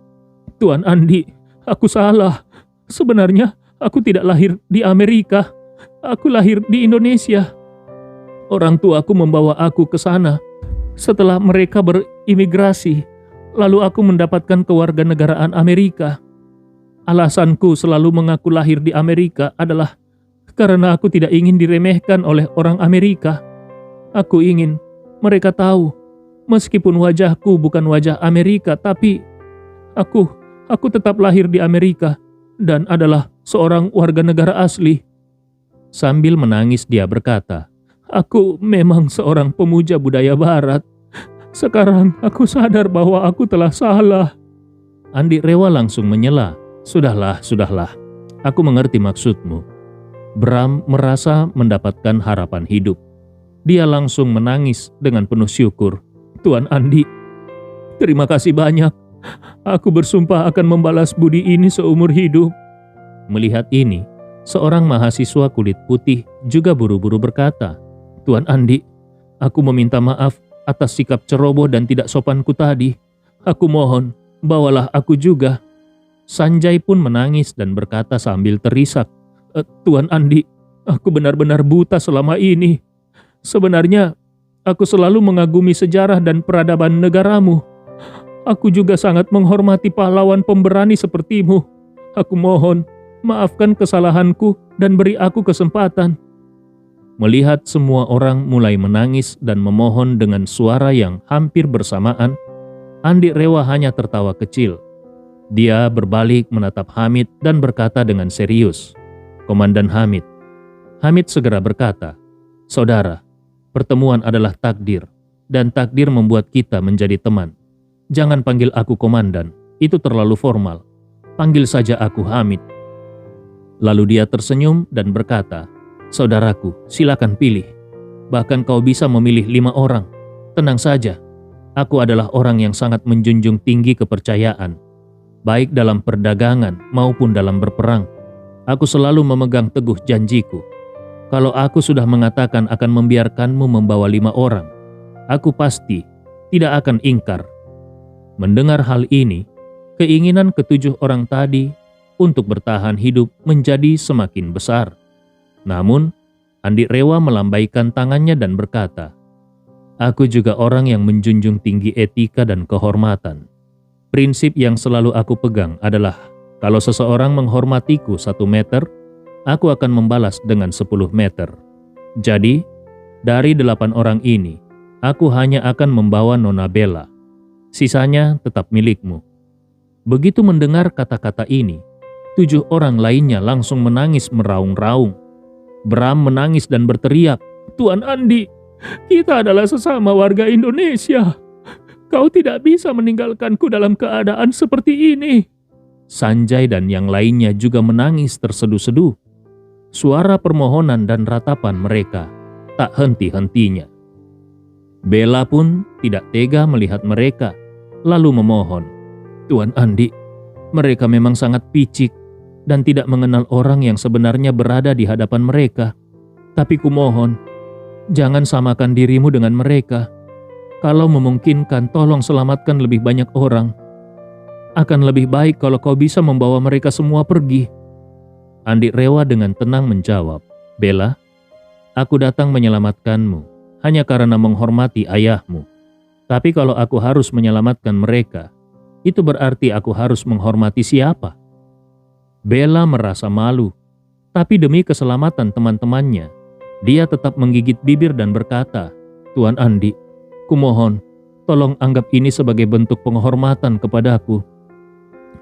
"Tuan Andi, aku salah. Sebenarnya aku tidak lahir di Amerika. Aku lahir di Indonesia. Orang tuaku membawa aku ke sana. Setelah mereka berimigrasi, lalu aku mendapatkan kewarganegaraan Amerika. Alasanku selalu mengaku lahir di Amerika adalah karena aku tidak ingin diremehkan oleh orang Amerika. Aku ingin mereka tahu, meskipun wajahku bukan wajah Amerika, tapi aku tetap lahir di Amerika dan adalah seorang warga negara asli." Sambil menangis dia berkata, "Aku memang seorang pemuja budaya barat. Sekarang aku sadar bahwa aku telah salah." Andi Rewa langsung menyela, Sudahlah. Aku mengerti maksudmu." Bram merasa mendapatkan harapan hidup. Dia langsung menangis dengan penuh syukur. "Tuan Andi, terima kasih banyak. Aku bersumpah akan membalas budi ini seumur hidup." Melihat ini, seorang mahasiswa kulit putih juga buru-buru berkata, "Tuan Andi, aku meminta maaf atas sikap ceroboh dan tidak sopanku tadi. Aku mohon, bawalah aku juga." Sanjay pun menangis dan berkata sambil terisak, "Tuan Andi, aku benar-benar buta selama ini. Sebenarnya, aku selalu mengagumi sejarah dan peradaban negaramu. Aku juga sangat menghormati pahlawan pemberani sepertimu. Aku mohon, maafkan kesalahanku dan beri aku kesempatan." Melihat semua orang mulai menangis dan memohon dengan suara yang hampir bersamaan, Andi Rewa hanya tertawa kecil. Dia berbalik menatap Hamid dan berkata dengan serius, "Komandan Hamid." Hamid segera berkata, "Saudara, pertemuan adalah takdir, dan takdir membuat kita menjadi teman. Jangan panggil aku komandan, itu terlalu formal. Panggil saja aku Hamid." Lalu dia tersenyum dan berkata, "Saudaraku, silakan pilih. Bahkan kau bisa memilih 5 orang. Tenang saja, aku adalah orang yang sangat menjunjung tinggi kepercayaan. Baik dalam perdagangan maupun dalam berperang. Aku selalu memegang teguh janjiku. Kalau aku sudah mengatakan akan membiarkanmu membawa 5 orang, aku pasti tidak akan ingkar." Mendengar hal ini, keinginan ke-7 orang tadi untuk bertahan hidup menjadi semakin besar. Namun, Andi Rewa melambaikan tangannya dan berkata, "Aku juga orang yang menjunjung tinggi etika dan kehormatan. Prinsip yang selalu aku pegang adalah, kalau seseorang menghormatiku 1 meter, aku akan membalas dengan 10 meter. Jadi, dari 8 orang ini, aku hanya akan membawa Nona Bella. Sisanya tetap milikmu." Begitu mendengar kata-kata ini, 7 orang lainnya langsung menangis meraung-raung. Bram menangis dan berteriak, "Tuan Andi, kita adalah sesama warga Indonesia. Kau tidak bisa meninggalkanku dalam keadaan seperti ini." Sanjay dan yang lainnya juga menangis terseduh-seduh. Suara permohonan dan ratapan mereka tak henti-hentinya. Bella pun tidak tega melihat mereka, lalu memohon, "Tuan Andi, mereka memang sangat picik dan tidak mengenal orang yang sebenarnya berada di hadapan mereka. Tapi kumohon, jangan samakan dirimu dengan mereka. Kalau memungkinkan, tolong selamatkan lebih banyak orang. Akan lebih baik kalau kau bisa membawa mereka semua pergi." Andi Rewa dengan tenang menjawab, "Bella, aku datang menyelamatkanmu hanya karena menghormati ayahmu. Tapi kalau aku harus menyelamatkan mereka, itu berarti aku harus menghormati siapa?" Bella merasa malu, tapi demi keselamatan teman-temannya, dia tetap menggigit bibir dan berkata, "Tuan Andi, kumohon, tolong anggap ini sebagai bentuk penghormatan kepadaku.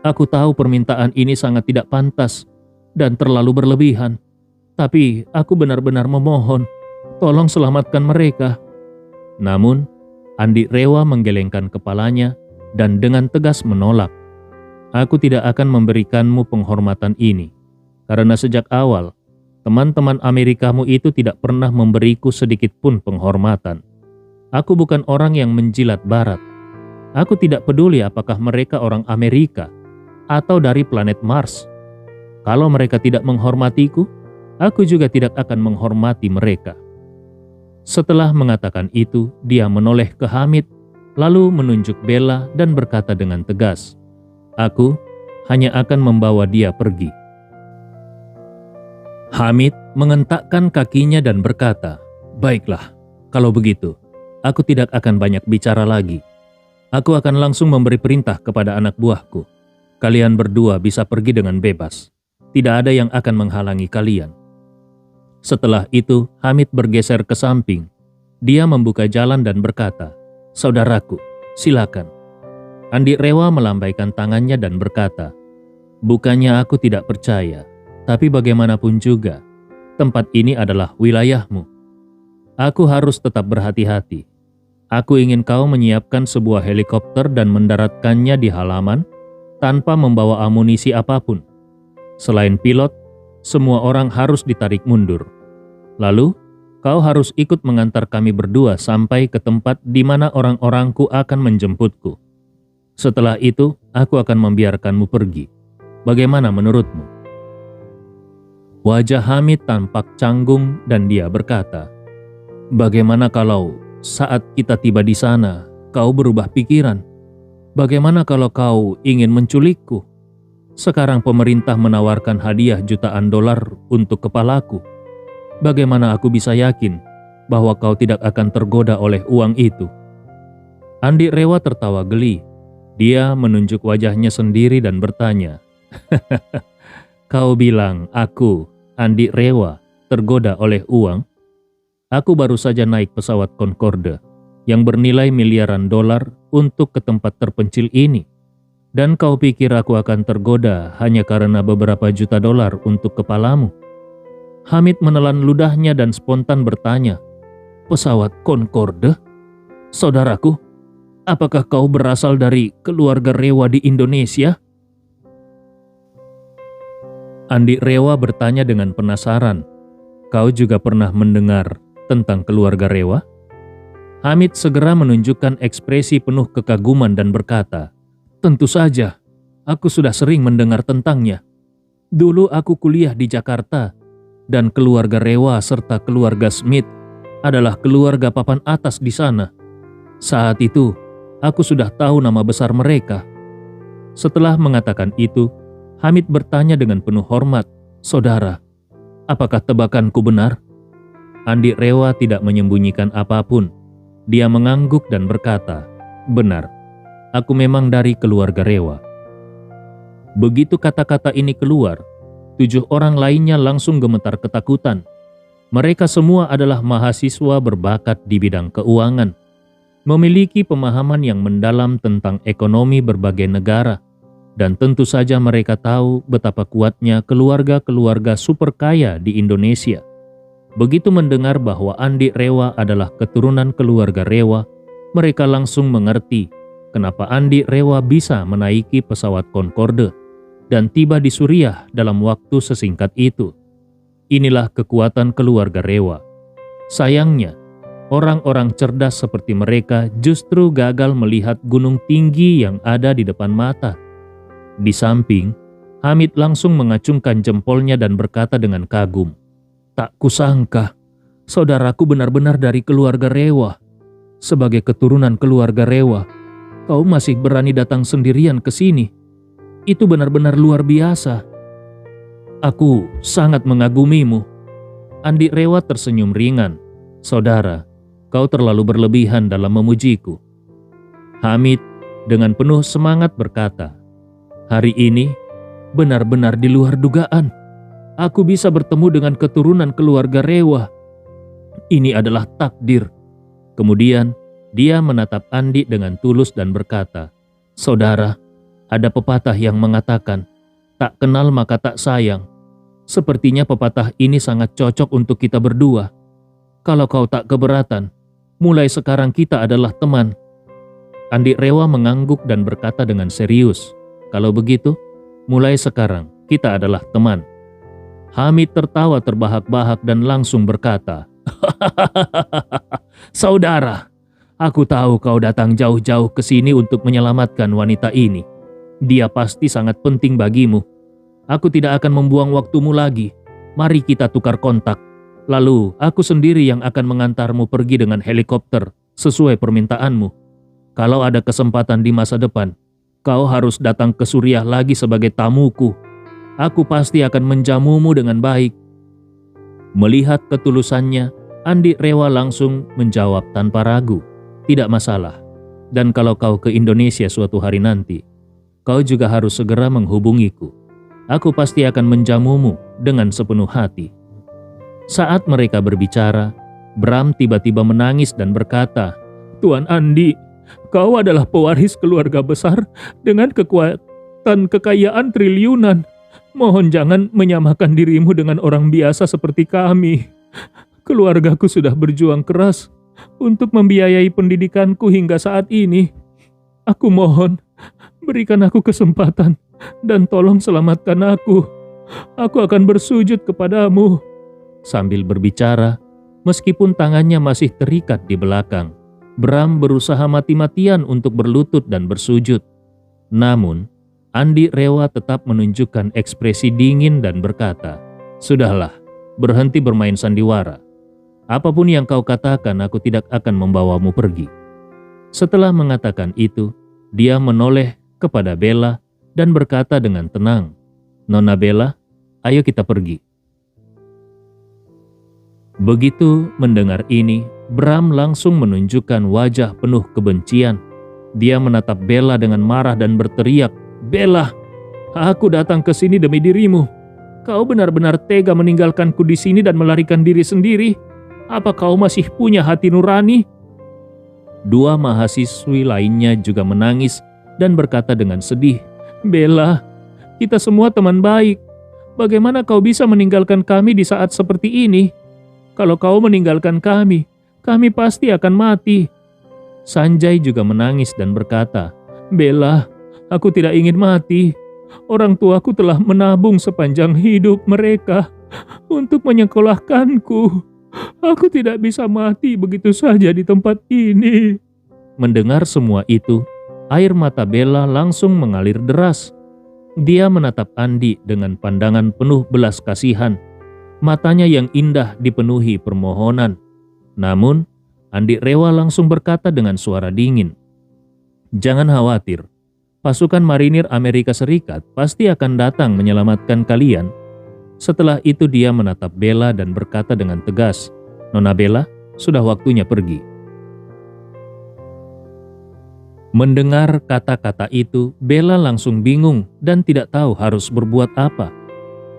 Aku tahu permintaan ini sangat tidak pantas dan terlalu berlebihan, tapi aku benar-benar memohon, tolong selamatkan mereka." Namun, Andi Rewa menggelengkan kepalanya dan dengan tegas menolak. "Aku tidak akan memberikanmu penghormatan ini, karena sejak awal, teman-teman Amerikamu itu tidak pernah memberiku sedikit pun penghormatan. Aku bukan orang yang menjilat barat. Aku tidak peduli apakah mereka orang Amerika atau dari planet Mars. Kalau mereka tidak menghormatiku, aku juga tidak akan menghormati mereka." Setelah mengatakan itu, dia menoleh ke Hamid, lalu menunjuk Bella dan berkata dengan tegas, "Aku hanya akan membawa dia pergi." Hamid mengentakkan kakinya dan berkata, "Baiklah, kalau begitu, aku tidak akan banyak bicara lagi. Aku akan langsung memberi perintah kepada anak buahku. Kalian berdua bisa pergi dengan bebas. Tidak ada yang akan menghalangi kalian." Setelah itu, Hamid bergeser ke samping. Dia membuka jalan dan berkata, "Saudaraku, silakan." Andi Rewa melambaikan tangannya dan berkata, "Bukannya aku tidak percaya, tapi bagaimanapun juga, tempat ini adalah wilayahmu. Aku harus tetap berhati-hati. Aku ingin kau menyiapkan sebuah helikopter dan mendaratkannya di halaman tanpa membawa amunisi apapun. Selain pilot, semua orang harus ditarik mundur. Lalu, kau harus ikut mengantar kami berdua sampai ke tempat di mana orang-orangku akan menjemputku. Setelah itu, aku akan membiarkanmu pergi. Bagaimana menurutmu?" Wajah Hamid tampak canggung dan dia berkata, "Bagaimana kalau saat kita tiba di sana, kau berubah pikiran? Bagaimana kalau kau ingin menculikku? Sekarang pemerintah menawarkan hadiah jutaan dolar untuk kepalaku. Bagaimana aku bisa yakin bahwa kau tidak akan tergoda oleh uang itu?" Andi Rewa tertawa geli. Dia menunjuk wajahnya sendiri dan bertanya, "Kau bilang aku, Andi Rewa, tergoda oleh uang? Aku baru saja naik pesawat Concorde yang bernilai miliaran dolar untuk ke tempat terpencil ini. Dan kau pikir aku akan tergoda hanya karena beberapa juta dolar untuk kepalamu?" Hamid menelan ludahnya dan spontan bertanya, "Pesawat Concorde? Saudaraku, apakah kau berasal dari keluarga Rewa di Indonesia?" Andi Rewa bertanya dengan penasaran, "Kau juga pernah mendengar tentang keluarga Rewa?" Hamid segera menunjukkan ekspresi penuh kekaguman dan berkata, "Tentu saja, aku sudah sering mendengar tentangnya. Dulu aku kuliah di Jakarta, dan keluarga Rewa serta keluarga Smith adalah keluarga papan atas di sana. Saat itu, aku sudah tahu nama besar mereka." Setelah mengatakan itu, Hamid bertanya dengan penuh hormat, "Saudara, apakah tebakanku benar?" Andi Rewa tidak menyembunyikan apapun. Dia mengangguk dan berkata, "Benar, aku memang dari keluarga Rewa." Begitu kata-kata ini keluar, 7 orang lainnya langsung gemetar ketakutan. Mereka semua adalah mahasiswa berbakat di bidang keuangan, memiliki pemahaman yang mendalam tentang ekonomi berbagai negara, dan tentu saja mereka tahu betapa kuatnya keluarga-keluarga super kaya di Indonesia. Begitu mendengar bahwa Andi Rewa adalah keturunan keluarga Rewa, mereka langsung mengerti kenapa Andi Rewa bisa menaiki pesawat Concorde dan tiba di Suriah dalam waktu sesingkat itu. Inilah kekuatan keluarga Rewa. Sayangnya, orang-orang cerdas seperti mereka justru gagal melihat gunung tinggi yang ada di depan mata. Di samping, Hamid langsung mengacungkan jempolnya dan berkata dengan kagum, "Tak kusangka, saudaraku benar-benar dari keluarga Rewa. Sebagai keturunan keluarga Rewa, kau masih berani datang sendirian ke sini. Itu benar-benar luar biasa. Aku sangat mengagumimu." Andi Rewa tersenyum ringan. "Saudara, kau terlalu berlebihan dalam memujiku." Hamid dengan penuh semangat berkata, "Hari ini benar-benar di luar dugaan. Aku bisa bertemu dengan keturunan keluarga Rewa. Ini adalah takdir." Kemudian dia menatap Andi dengan tulus dan berkata, "Saudara, ada pepatah yang mengatakan, tak kenal maka tak sayang. Sepertinya pepatah ini sangat cocok untuk kita berdua. Kalau kau tak keberatan, mulai sekarang kita adalah teman." Andi Rewa mengangguk dan berkata dengan serius, "Kalau begitu, mulai sekarang kita adalah teman." Hamid tertawa terbahak-bahak dan langsung berkata, "Saudara, aku tahu kau datang jauh-jauh ke sini untuk menyelamatkan wanita ini. Dia pasti sangat penting bagimu. Aku tidak akan membuang waktumu lagi. Mari kita tukar kontak. Lalu aku sendiri yang akan mengantarmu pergi dengan helikopter sesuai permintaanmu. Kalau ada kesempatan di masa depan, kau harus datang ke Suriah lagi sebagai tamuku. Aku pasti akan menjamumu dengan baik." Melihat ketulusannya, Andi Rewa langsung menjawab tanpa ragu, "Tidak masalah. Dan kalau kau ke Indonesia suatu hari nanti, kau juga harus segera menghubungiku. Aku pasti akan menjamumu dengan sepenuh hati." Saat mereka berbicara, Bram tiba-tiba menangis dan berkata, "Tuan Andi, kau adalah pewaris keluarga besar dengan kekuatan kekayaan triliunan. Mohon jangan menyamakan dirimu dengan orang biasa seperti kami. Keluargaku sudah berjuang keras untuk membiayai pendidikanku hingga saat ini. Aku mohon, berikan aku kesempatan dan tolong selamatkan aku. Aku akan bersujud kepadamu." Sambil berbicara, meskipun tangannya masih terikat di belakang, Bram berusaha mati-matian untuk berlutut dan bersujud. Namun, Andi Rewa tetap menunjukkan ekspresi dingin dan berkata, "Sudahlah, berhenti bermain sandiwara. Apapun yang kau katakan, aku tidak akan membawamu pergi." Setelah mengatakan itu, dia menoleh kepada Bella dan berkata dengan tenang, "Nona Bella, ayo kita pergi." Begitu mendengar ini, Bram langsung menunjukkan wajah penuh kebencian. Dia menatap Bella dengan marah dan berteriak, "Bella, aku datang ke sini demi dirimu. Kau benar-benar tega meninggalkanku di sini dan melarikan diri sendiri. Apa kau masih punya hati nurani?" Dua mahasiswi lainnya juga menangis dan berkata dengan sedih, "Bella, kita semua teman baik. Bagaimana kau bisa meninggalkan kami di saat seperti ini? Kalau kau meninggalkan kami pasti akan mati." Sanjay juga menangis dan berkata, "Bella, aku tidak ingin mati. Orang tuaku telah menabung sepanjang hidup mereka untuk menyekolahkanku. Aku tidak bisa mati begitu saja di tempat ini." Mendengar semua itu, air mata Bella langsung mengalir deras. Dia menatap Andi dengan pandangan penuh belas kasihan. Matanya yang indah dipenuhi permohonan. Namun, Andi Rewa langsung berkata dengan suara dingin, "Jangan khawatir, pasukan marinir Amerika Serikat pasti akan datang menyelamatkan kalian." Setelah itu dia menatap Bella dan berkata dengan tegas, "Nona Bella, sudah waktunya pergi." Mendengar kata-kata itu, Bella langsung bingung dan tidak tahu harus berbuat apa.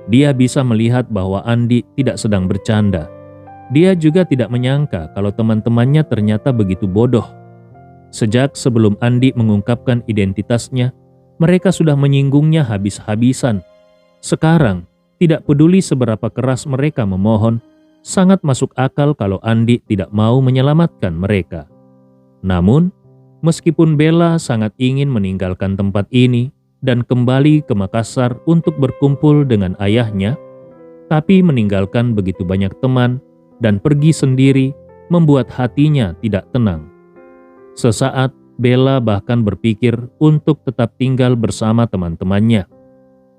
Dia bisa melihat bahwa Andi tidak sedang bercanda. Dia juga tidak menyangka kalau teman-temannya ternyata begitu bodoh. Sejak sebelum Andi mengungkapkan identitasnya, mereka sudah menyinggungnya habis-habisan. Sekarang, tidak peduli seberapa keras mereka memohon, sangat masuk akal kalau Andi tidak mau menyelamatkan mereka. Namun, meskipun Bella sangat ingin meninggalkan tempat ini dan kembali ke Makassar untuk berkumpul dengan ayahnya, tapi meninggalkan begitu banyak teman dan pergi sendiri membuat hatinya tidak tenang. Sesaat, Bella bahkan berpikir untuk tetap tinggal bersama teman-temannya,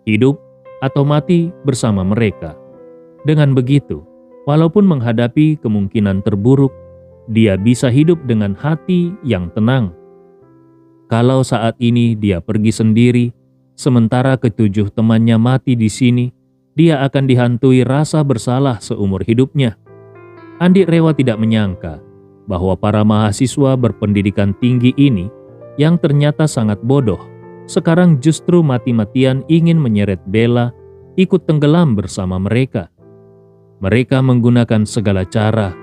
hidup atau mati bersama mereka. Dengan begitu, walaupun menghadapi kemungkinan terburuk, dia bisa hidup dengan hati yang tenang. Kalau saat ini dia pergi sendiri, sementara ketujuh temannya mati di sini, dia akan dihantui rasa bersalah seumur hidupnya. Andi Rewa tidak menyangka bahwa para mahasiswa berpendidikan tinggi ini yang ternyata sangat bodoh, sekarang justru mati-matian ingin menyeret Bella ikut tenggelam bersama mereka. Mereka menggunakan segala cara,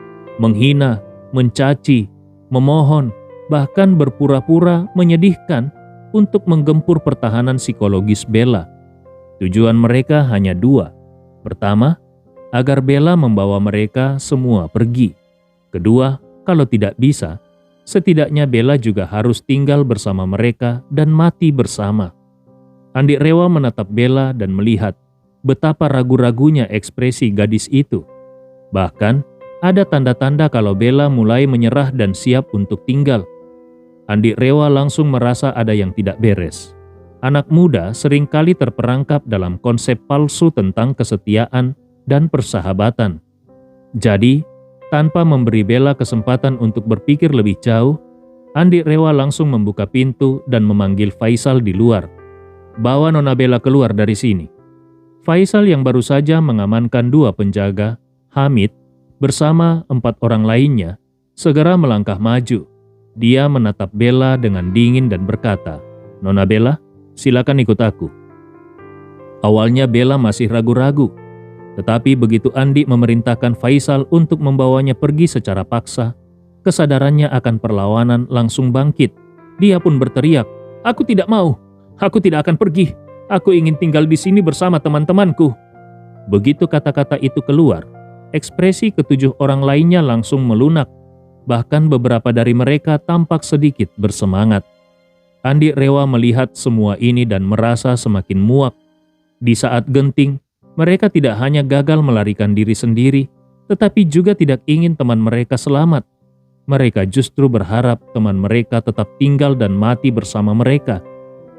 menghina, mencaci, memohon, bahkan berpura-pura menyedihkan untuk menggempur pertahanan psikologis Bella. Tujuan mereka hanya dua. Pertama, agar Bella membawa mereka semua pergi. Kedua, kalau tidak bisa, setidaknya Bella juga harus tinggal bersama mereka dan mati bersama. Andi Rewa menatap Bella dan melihat betapa ragu-ragunya ekspresi gadis itu. Bahkan, ada tanda-tanda kalau Bella mulai menyerah dan siap untuk tinggal. Andi Rewa langsung merasa ada yang tidak beres. Anak muda seringkali terperangkap dalam konsep palsu tentang kesetiaan dan persahabatan. Jadi, tanpa memberi Bella kesempatan untuk berpikir lebih jauh, Andi Rewa langsung membuka pintu dan memanggil Faisal di luar. "Bawa Nona Bella keluar dari sini." Faisal yang baru saja mengamankan dua penjaga, Hamid, bersama 4 orang lainnya, segera melangkah maju. Dia menatap Bella dengan dingin dan berkata, "Nona Bella, silakan ikut aku." Awalnya Bella masih ragu-ragu, tetapi begitu Andi memerintahkan Faisal untuk membawanya pergi secara paksa, kesadarannya akan perlawanan langsung bangkit. Dia pun berteriak, "Aku tidak mau, aku tidak akan pergi. Aku ingin tinggal di sini bersama teman-temanku." Begitu kata-kata itu keluar, ekspresi ketujuh orang lainnya langsung melunak. Bahkan beberapa dari mereka tampak sedikit bersemangat. Andi Rewa melihat semua ini dan merasa semakin muak. Di saat genting, mereka tidak hanya gagal melarikan diri sendiri, tetapi juga tidak ingin teman mereka selamat. Mereka justru berharap teman mereka tetap tinggal dan mati bersama mereka.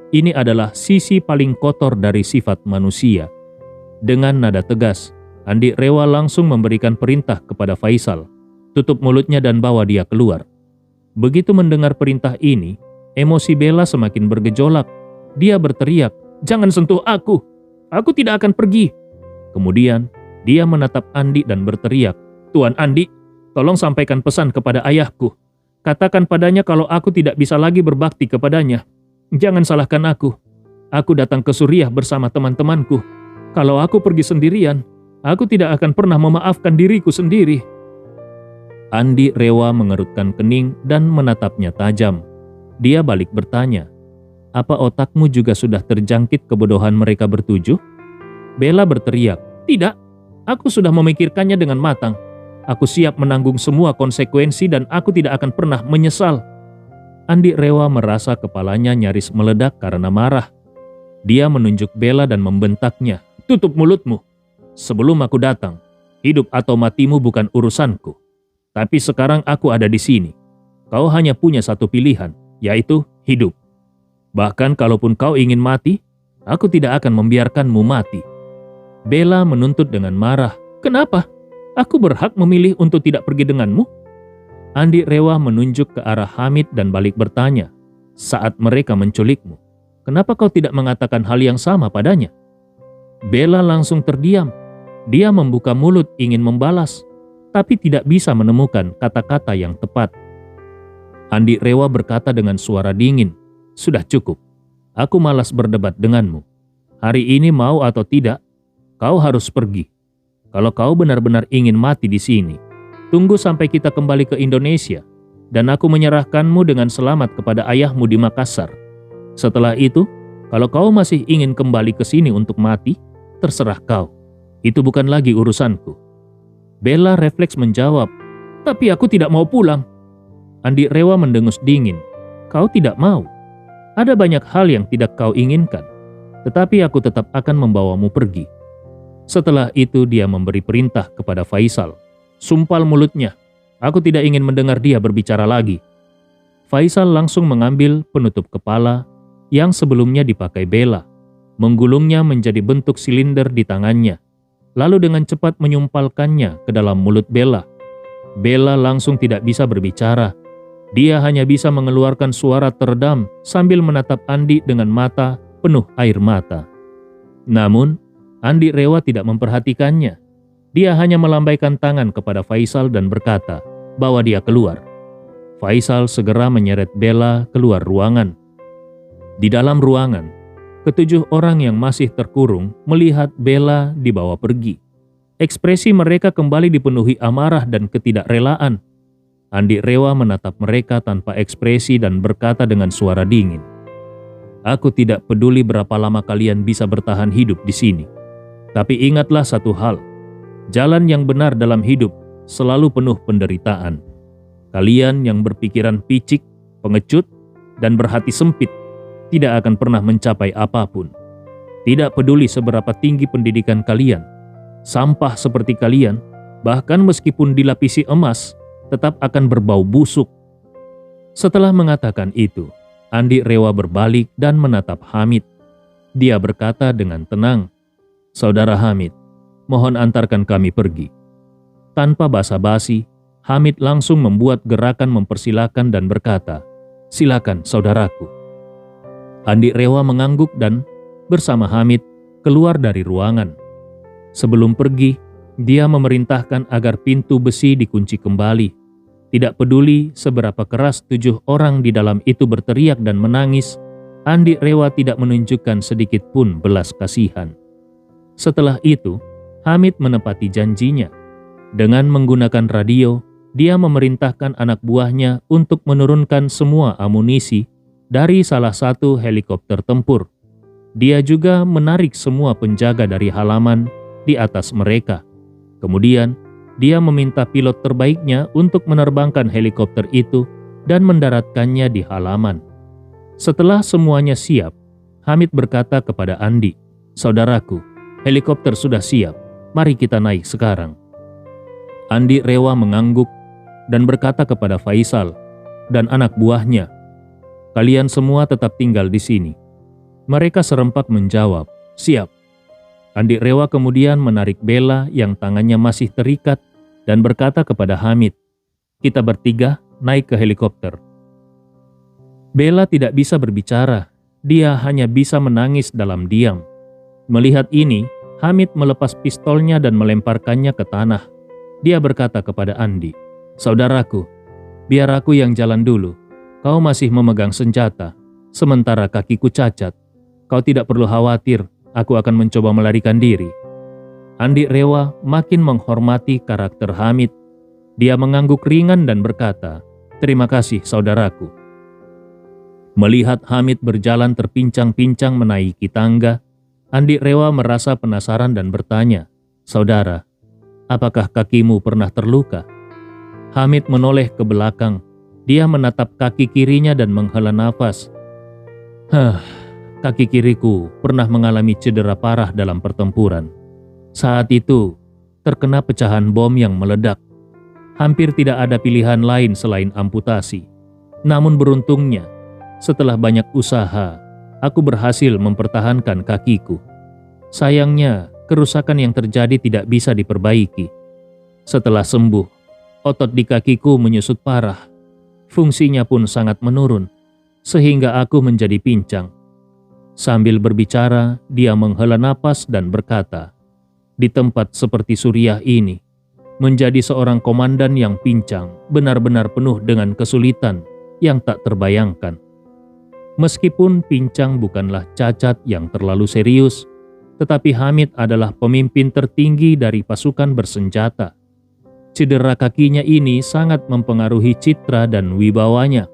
Ini adalah sisi paling kotor dari sifat manusia. Dengan nada tegas, Andi Rewa langsung memberikan perintah kepada Faisal, "Tutup mulutnya dan bawa dia keluar." Begitu mendengar perintah ini, emosi Bella semakin bergejolak. Dia berteriak, "Jangan sentuh aku! Aku tidak akan pergi!" Kemudian, dia menatap Andi dan berteriak, "Tuan Andi, tolong sampaikan pesan kepada ayahku. Katakan padanya kalau aku tidak bisa lagi berbakti kepadanya. Jangan salahkan aku. Aku datang ke Suriah bersama teman-temanku. Kalau aku pergi sendirian, aku tidak akan pernah memaafkan diriku sendiri." Andi Rewa mengerutkan kening dan menatapnya tajam. Dia balik bertanya, "Apa otakmu juga sudah terjangkit kebodohan mereka bertujuh?" Bella berteriak, "Tidak, aku sudah memikirkannya dengan matang. Aku siap menanggung semua konsekuensi dan aku tidak akan pernah menyesal." Andi Rewa merasa kepalanya nyaris meledak karena marah. Dia menunjuk Bella dan membentaknya, "Tutup mulutmu. Sebelum aku datang, hidup atau matimu bukan urusanku. Tapi sekarang aku ada di sini. Kau hanya punya satu pilihan, yaitu hidup. Bahkan kalaupun kau ingin mati, aku tidak akan membiarkanmu mati." Bella menuntut dengan marah, "Kenapa? Aku berhak memilih untuk tidak pergi denganmu?" Andi Rewa menunjuk ke arah Hamid dan balik bertanya, "Saat mereka menculikmu, kenapa kau tidak mengatakan hal yang sama padanya?" Bella langsung terdiam. Dia membuka mulut ingin membalas, tapi tidak bisa menemukan kata-kata yang tepat. Andi Rewa berkata dengan suara dingin, "Sudah cukup. Aku malas berdebat denganmu. Hari ini mau atau tidak, kau harus pergi. Kalau kau benar-benar ingin mati di sini, tunggu sampai kita kembali ke Indonesia, dan aku menyerahkanmu dengan selamat kepada ayahmu di Makassar. Setelah itu, kalau kau masih ingin kembali ke sini untuk mati, terserah kau. Itu bukan lagi urusanku." Bella refleks menjawab, "Tapi aku tidak mau pulang." Andi Rewa mendengus dingin, "Kau tidak mau? Ada banyak hal yang tidak kau inginkan, tetapi aku tetap akan membawamu pergi." Setelah itu dia memberi perintah kepada Faisal, "Sumpal mulutnya, aku tidak ingin mendengar dia berbicara lagi." Faisal langsung mengambil penutup kepala yang sebelumnya dipakai Bella, menggulungnya menjadi bentuk silinder di tangannya, lalu dengan cepat menyumpalkannya ke dalam mulut Bella. Bella langsung tidak bisa berbicara. Dia hanya bisa mengeluarkan suara teredam sambil menatap Andi dengan mata penuh air mata. Namun, Andi Rewa tidak memperhatikannya. Dia hanya melambaikan tangan kepada Faisal dan berkata bahwa dia keluar. Faisal segera menyeret Bella keluar ruangan. Di dalam ruangan, ketujuh orang yang masih terkurung melihat Bella dibawa pergi. Ekspresi mereka kembali dipenuhi amarah dan ketidakrelaan. Andi Rewa menatap mereka tanpa ekspresi dan berkata dengan suara dingin, "Aku tidak peduli berapa lama kalian bisa bertahan hidup di sini. Tapi ingatlah satu hal, jalan yang benar dalam hidup selalu penuh penderitaan. Kalian yang berpikiran picik, pengecut, dan berhati sempit tidak akan pernah mencapai apapun. Tidak peduli seberapa tinggi pendidikan kalian, sampah seperti kalian, bahkan meskipun dilapisi emas, tetap akan berbau busuk." Setelah mengatakan itu, Andi Rewa berbalik dan menatap Hamid. Dia berkata dengan tenang, "Saudara Hamid, mohon antarkan kami pergi." Tanpa basa-basi, Hamid langsung membuat gerakan mempersilakan dan berkata, "Silakan saudaraku." Andi Rewa mengangguk dan bersama Hamid keluar dari ruangan. Sebelum pergi, dia memerintahkan agar pintu besi dikunci kembali. Tidak peduli seberapa keras 7 orang di dalam itu berteriak dan menangis, Andi Rewa tidak menunjukkan sedikit pun belas kasihan. Setelah itu, Hamid menepati janjinya. Dengan menggunakan radio, dia memerintahkan anak buahnya untuk menurunkan semua amunisi dari salah satu helikopter tempur. Dia juga menarik semua penjaga dari halaman di atas mereka. Kemudian, dia meminta pilot terbaiknya untuk menerbangkan helikopter itu dan mendaratkannya di halaman. Setelah semuanya siap, Hamid berkata kepada Andi, "Saudaraku, helikopter sudah siap, mari kita naik sekarang." Andi Rewa mengangguk dan berkata kepada Faisal dan anak buahnya, "Kalian semua tetap tinggal di sini." Mereka serempak menjawab, "Siap." Andi Rewa kemudian menarik Bella yang tangannya masih terikat dan berkata kepada Hamid, "Kita bertiga naik ke helikopter." Bella tidak bisa berbicara, dia hanya bisa menangis dalam diam. Melihat ini, Hamid melepas pistolnya dan melemparkannya ke tanah. Dia berkata kepada Andi, "Saudaraku, biar aku yang jalan dulu. Kau masih memegang senjata, sementara kakiku cacat. Kau tidak perlu khawatir, aku akan mencoba melarikan diri." Andi Rewa makin menghormati karakter Hamid. Dia mengangguk ringan dan berkata, "Terima kasih, saudaraku." Melihat Hamid berjalan terpincang-pincang menaiki tangga, Andi Rewa merasa penasaran dan bertanya, "Saudara, apakah kakimu pernah terluka?" Hamid menoleh ke belakang. Dia menatap kaki kirinya dan menghela nafas. Kaki kiriku pernah mengalami cedera parah dalam pertempuran. Saat itu, terkena pecahan bom yang meledak. Hampir tidak ada pilihan lain selain amputasi. Namun beruntungnya, setelah banyak usaha, aku berhasil mempertahankan kakiku. Sayangnya, kerusakan yang terjadi tidak bisa diperbaiki. Setelah sembuh, otot di kakiku menyusut parah. Fungsinya pun sangat menurun, sehingga aku menjadi pincang. Sambil berbicara, dia menghela napas dan berkata, "Di tempat seperti Suriah ini, menjadi seorang komandan yang pincang benar-benar penuh dengan kesulitan yang tak terbayangkan." Meskipun pincang bukanlah cacat yang terlalu serius, tetapi Hamid adalah pemimpin tertinggi dari pasukan bersenjata. Cedera kakinya ini sangat mempengaruhi citra dan wibawanya.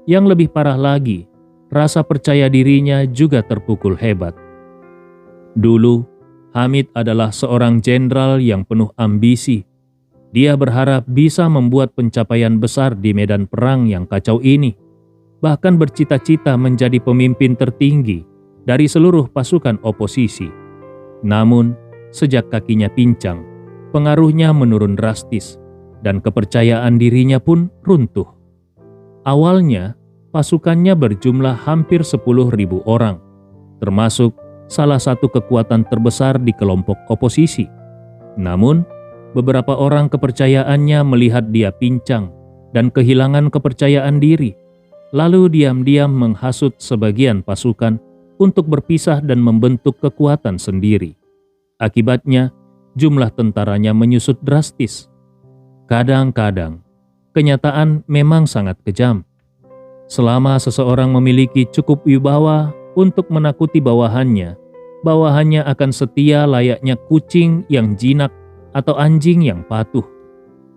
Yang lebih parah lagi, rasa percaya dirinya juga terpukul hebat. Dulu, Hamid adalah seorang jenderal yang penuh ambisi. Dia berharap bisa membuat pencapaian besar di medan perang yang kacau ini, bahkan bercita-cita menjadi pemimpin tertinggi dari seluruh pasukan oposisi. Namun, sejak kakinya pincang, pengaruhnya menurun drastis dan kepercayaan dirinya pun runtuh. Awalnya, pasukannya berjumlah hampir 10.000 orang, termasuk salah satu kekuatan terbesar di kelompok oposisi. Namun, beberapa orang kepercayaannya melihat dia pincang dan kehilangan kepercayaan diri, lalu diam-diam menghasut sebagian pasukan untuk berpisah dan membentuk kekuatan sendiri. Akibatnya, jumlah tentaranya menyusut drastis. Kadang-kadang, kenyataan memang sangat kejam. Selama seseorang memiliki cukup wibawa untuk menakuti bawahannya, bawahannya akan setia layaknya kucing yang jinak atau anjing yang patuh.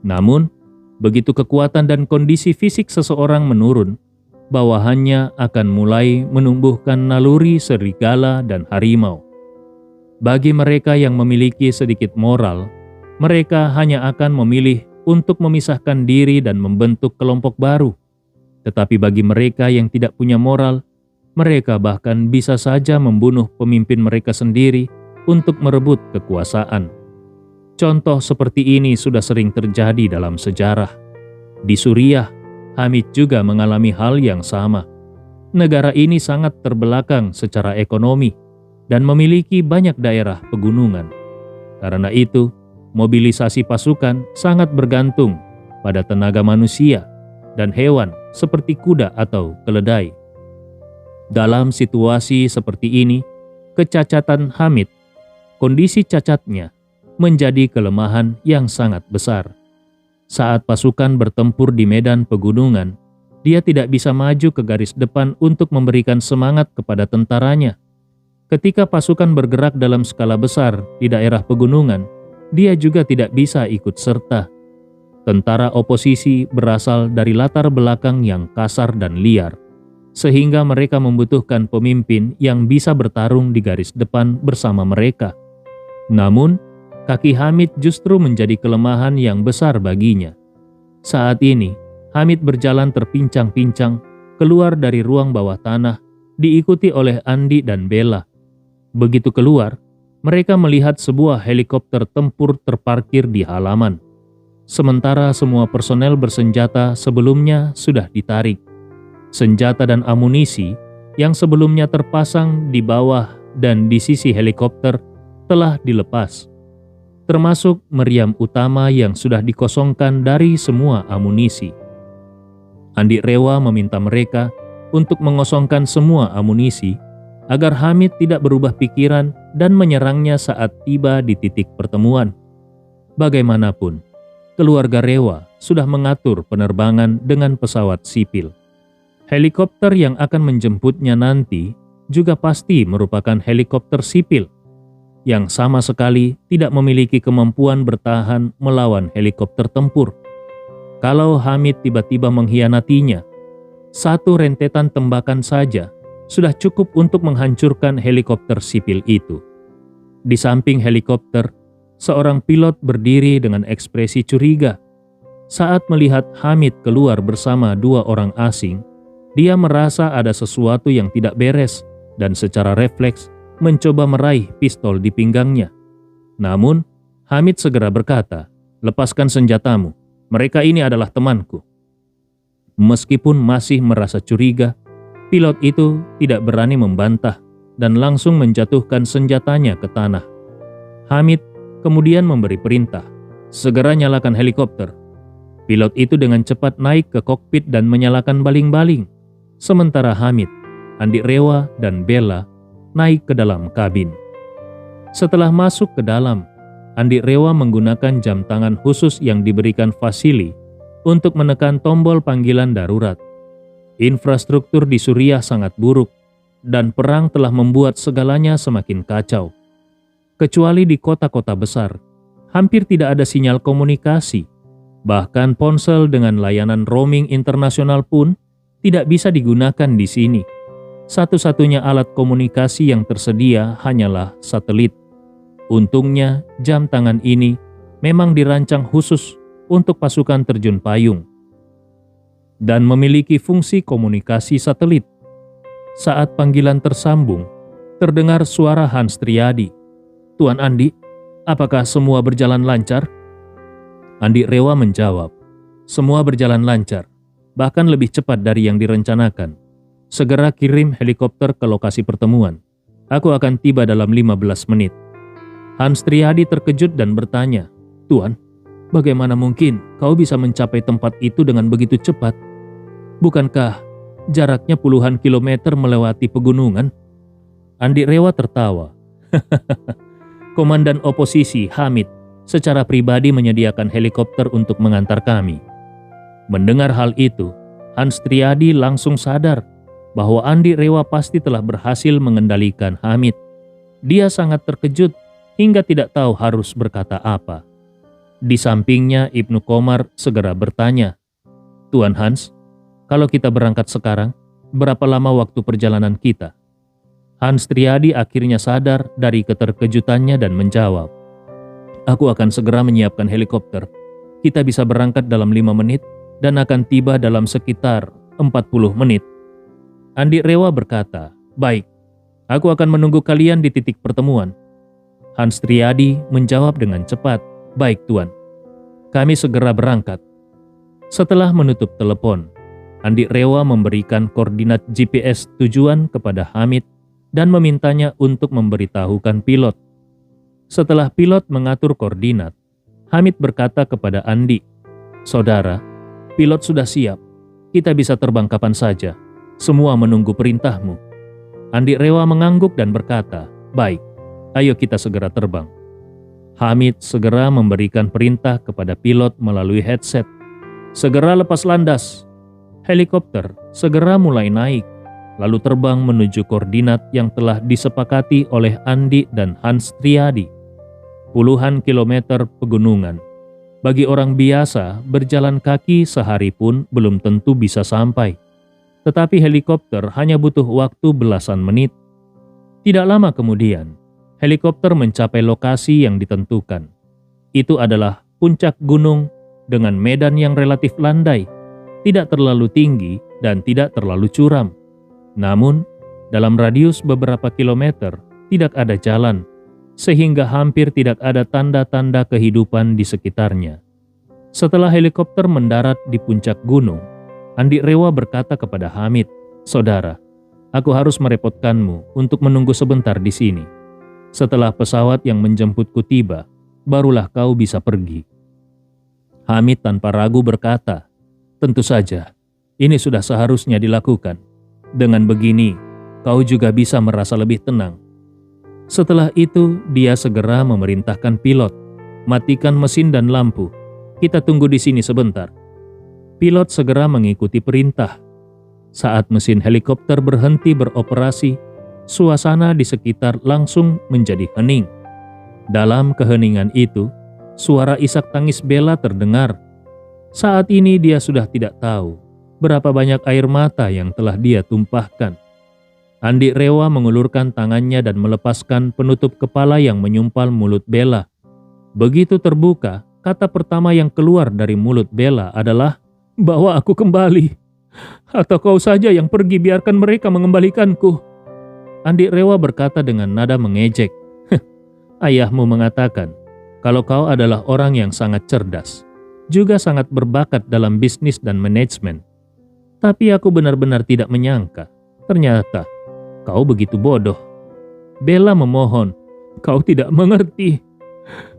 Namun, begitu kekuatan dan kondisi fisik seseorang menurun, bawahannya akan mulai menumbuhkan naluri serigala dan harimau. Bagi mereka yang memiliki sedikit moral, mereka hanya akan memilih untuk memisahkan diri dan membentuk kelompok baru. Tetapi bagi mereka yang tidak punya moral, mereka bahkan bisa saja membunuh pemimpin mereka sendiri untuk merebut kekuasaan. Contoh seperti ini sudah sering terjadi dalam sejarah. Di Suriah, Hamid juga mengalami hal yang sama. Negara ini sangat terbelakang secara ekonomi dan memiliki banyak daerah pegunungan. Karena itu, mobilisasi pasukan sangat bergantung pada tenaga manusia dan hewan seperti kuda atau keledai. Dalam situasi seperti ini, kecacatan Hamid, kondisi cacatnya, menjadi kelemahan yang sangat besar. Saat pasukan bertempur di medan pegunungan, dia tidak bisa maju ke garis depan untuk memberikan semangat kepada tentaranya. Ketika pasukan bergerak dalam skala besar di daerah pegunungan, dia juga tidak bisa ikut serta. Tentara oposisi berasal dari latar belakang yang kasar dan liar, sehingga mereka membutuhkan pemimpin yang bisa bertarung di garis depan bersama mereka. Namun, kaki Hamid justru menjadi kelemahan yang besar baginya. Saat ini, Hamid berjalan terpincang-pincang keluar dari ruang bawah tanah, diikuti oleh Andi dan Bella. Begitu keluar, mereka melihat sebuah helikopter tempur terparkir di halaman. Sementara semua personel bersenjata sebelumnya sudah ditarik. Senjata dan amunisi yang sebelumnya terpasang di bawah dan di sisi helikopter telah dilepas, termasuk meriam utama yang sudah dikosongkan dari semua amunisi. Andi Rewa meminta mereka untuk mengosongkan semua amunisi agar Hamid tidak berubah pikiran dan menyerangnya saat tiba di titik pertemuan. Bagaimanapun, keluarga Rewa sudah mengatur penerbangan dengan pesawat sipil. Helikopter yang akan menjemputnya nanti juga pasti merupakan helikopter sipil yang sama sekali tidak memiliki kemampuan bertahan melawan helikopter tempur. Kalau Hamid tiba-tiba mengkhianatinya, satu rentetan tembakan saja sudah cukup untuk menghancurkan helikopter sipil itu. Di samping helikopter, seorang pilot berdiri dengan ekspresi curiga. Saat melihat Hamid keluar bersama dua orang asing, dia merasa ada sesuatu yang tidak beres dan secara refleks mencoba meraih pistol di pinggangnya. Namun, Hamid segera berkata, "Lepaskan senjatamu, mereka ini adalah temanku." Meskipun masih merasa curiga, pilot itu tidak berani membantah dan langsung menjatuhkan senjatanya ke tanah. Hamid kemudian memberi perintah, "Segera nyalakan helikopter." Pilot itu dengan cepat naik ke kokpit dan menyalakan baling-baling. Sementara Hamid, Andi Rewa, dan Bella naik ke dalam kabin. Setelah masuk ke dalam, Andi Rewa menggunakan jam tangan khusus yang diberikan Vasili untuk menekan tombol panggilan darurat. Infrastruktur di Suriah sangat buruk, dan perang telah membuat segalanya semakin kacau. Kecuali di kota-kota besar, hampir tidak ada sinyal komunikasi. Bahkan ponsel dengan layanan roaming internasional pun tidak bisa digunakan di sini. Satu-satunya alat komunikasi yang tersedia hanyalah satelit. Untungnya, jam tangan ini memang dirancang khusus untuk pasukan terjun payung dan memiliki fungsi komunikasi satelit. Saat panggilan tersambung, terdengar suara Hans Triadi. "Tuan Andi, apakah semua berjalan lancar?" Andi Rewa menjawab, "Semua berjalan lancar, bahkan lebih cepat dari yang direncanakan. Segera kirim helikopter ke lokasi pertemuan. Aku akan tiba dalam 15 menit. Hans Triadi terkejut dan bertanya, "Tuan, bagaimana mungkin kau bisa mencapai tempat itu dengan begitu cepat? Bukankah jaraknya puluhan kilometer melewati pegunungan?" Andi Rewa tertawa. "Komandan oposisi Hamid secara pribadi menyediakan helikopter untuk mengantar kami." Mendengar hal itu, Hans Triadi langsung sadar bahwa Andi Rewa pasti telah berhasil mengendalikan Hamid. Dia sangat terkejut hingga tidak tahu harus berkata apa. Di sampingnya Ibnu Komar segera bertanya, "Tuan Hans, kalau kita berangkat sekarang, berapa lama waktu perjalanan kita?" Hans Triadi akhirnya sadar dari keterkejutannya dan menjawab, "Aku akan segera menyiapkan helikopter. Kita bisa berangkat dalam 5 menit dan akan tiba dalam sekitar 40 menit. Andi Rewa berkata, "Baik, aku akan menunggu kalian di titik pertemuan." Hans Triadi menjawab dengan cepat, "Baik Tuan, kami segera berangkat." Setelah menutup telepon, Andi Rewa memberikan koordinat GPS tujuan kepada Hamid dan memintanya untuk memberitahukan pilot. Setelah pilot mengatur koordinat, Hamid berkata kepada Andi, "Saudara, pilot sudah siap. Kita bisa terbang kapan saja. Semua menunggu perintahmu." Andi Rewa mengangguk dan berkata, "Baik, ayo kita segera terbang." Hamid segera memberikan perintah kepada pilot melalui headset. "Segera lepas landas." Helikopter segera mulai naik, lalu terbang menuju koordinat yang telah disepakati oleh Andi dan Hans Triadi. Puluhan kilometer pegunungan. Bagi orang biasa, berjalan kaki sehari pun belum tentu bisa sampai. Tetapi helikopter hanya butuh waktu belasan menit. Tidak lama kemudian, helikopter mencapai lokasi yang ditentukan. Itu adalah puncak gunung dengan medan yang relatif landai, tidak terlalu tinggi dan tidak terlalu curam. Namun, dalam radius beberapa kilometer tidak ada jalan, sehingga hampir tidak ada tanda-tanda kehidupan di sekitarnya. Setelah helikopter mendarat di puncak gunung, Andi Rewa berkata kepada Hamid, "Saudara, aku harus merepotkanmu untuk menunggu sebentar di sini. Setelah pesawat yang menjemputku tiba, barulah kau bisa pergi." Hamid tanpa ragu berkata, "Tentu saja, ini sudah seharusnya dilakukan. Dengan begini, kau juga bisa merasa lebih tenang." Setelah itu, dia segera memerintahkan pilot, "Matikan mesin dan lampu. Kita tunggu di sini sebentar." Pilot segera mengikuti perintah. Saat mesin helikopter berhenti beroperasi, suasana di sekitar langsung menjadi hening. Dalam keheningan itu, suara isak tangis Bella terdengar. Saat ini dia sudah tidak tahu berapa banyak air mata yang telah dia tumpahkan. Andi Rewa mengulurkan tangannya dan melepaskan penutup kepala yang menyumpal mulut Bella. Begitu terbuka, kata pertama yang keluar dari mulut Bella adalah, "Bawa aku kembali. Atau kau saja yang pergi, biarkan mereka mengembalikanku." Andi Rewa berkata dengan nada mengejek, "Ayahmu mengatakan kalau kau adalah orang yang sangat cerdas, juga sangat berbakat dalam bisnis dan manajemen. Tapi aku benar-benar tidak menyangka, ternyata kau begitu bodoh." Bella memohon, "Kau tidak mengerti.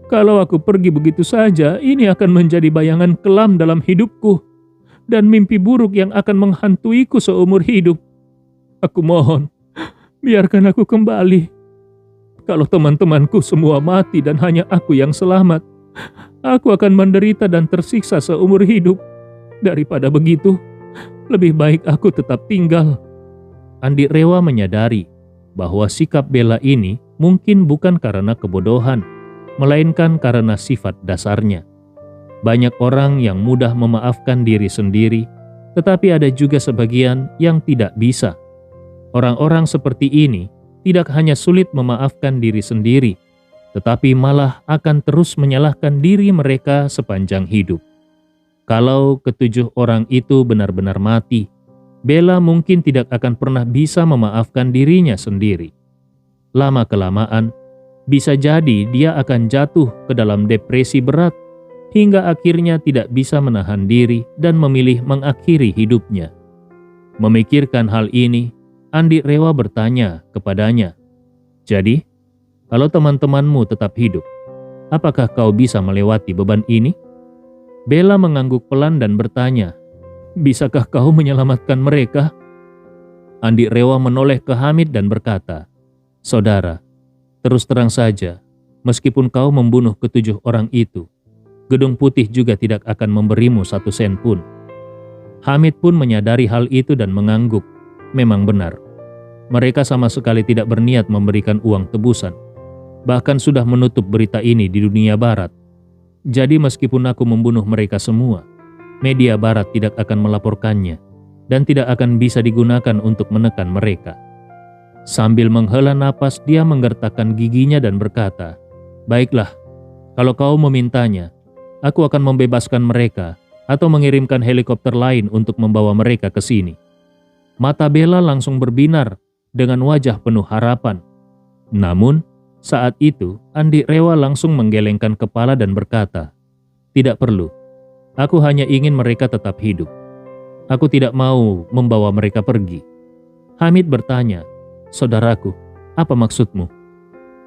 Kalau aku pergi begitu saja, ini akan menjadi bayangan kelam dalam hidupku dan mimpi buruk yang akan menghantuiku seumur hidup. Aku mohon, biarkan aku kembali. Kalau teman-temanku semua mati dan hanya aku yang selamat, aku akan menderita dan tersiksa seumur hidup. Daripada begitu, lebih baik aku tetap tinggal." Andi Rewa menyadari bahwa sikap Bella ini mungkin bukan karena kebodohan, melainkan karena sifat dasarnya. Banyak orang yang mudah memaafkan diri sendiri, tetapi ada juga sebagian yang tidak bisa. Orang-orang seperti ini tidak hanya sulit memaafkan diri sendiri, tetapi malah akan terus menyalahkan diri mereka sepanjang hidup. Kalau ketujuh orang itu benar-benar mati, Bella mungkin tidak akan pernah bisa memaafkan dirinya sendiri. Lama-kelamaan, bisa jadi dia akan jatuh ke dalam depresi berat, hingga akhirnya tidak bisa menahan diri dan memilih mengakhiri hidupnya. Memikirkan hal ini, Andi Rewa bertanya kepadanya, "Jadi, kalau teman-temanmu tetap hidup, apakah kau bisa melewati beban ini?" Bella mengangguk pelan dan bertanya, "Bisakah kau menyelamatkan mereka?" Andi Rewa menoleh ke Hamid dan berkata, "Saudara, terus terang saja, meskipun kau membunuh ketujuh orang itu, Gedung Putih juga tidak akan memberimu 1 sen pun." Hamid pun menyadari hal itu dan mengangguk. Memang benar, mereka sama sekali tidak berniat memberikan uang tebusan. Bahkan sudah menutup berita ini di dunia barat. Jadi meskipun aku membunuh mereka semua, media barat tidak akan melaporkannya dan tidak akan bisa digunakan untuk menekan mereka. Sambil menghela napas, dia menggertakkan giginya dan berkata, "Baiklah, kalau kau memintanya, aku akan membebaskan mereka atau mengirimkan helikopter lain untuk membawa mereka ke sini." Mata Bella langsung berbinar dengan wajah penuh harapan. Namun, saat itu Andi Rewa langsung menggelengkan kepala dan berkata, "Tidak perlu. Aku hanya ingin mereka tetap hidup. Aku tidak mau membawa mereka pergi." Hamid bertanya, "Saudaraku, apa maksudmu?"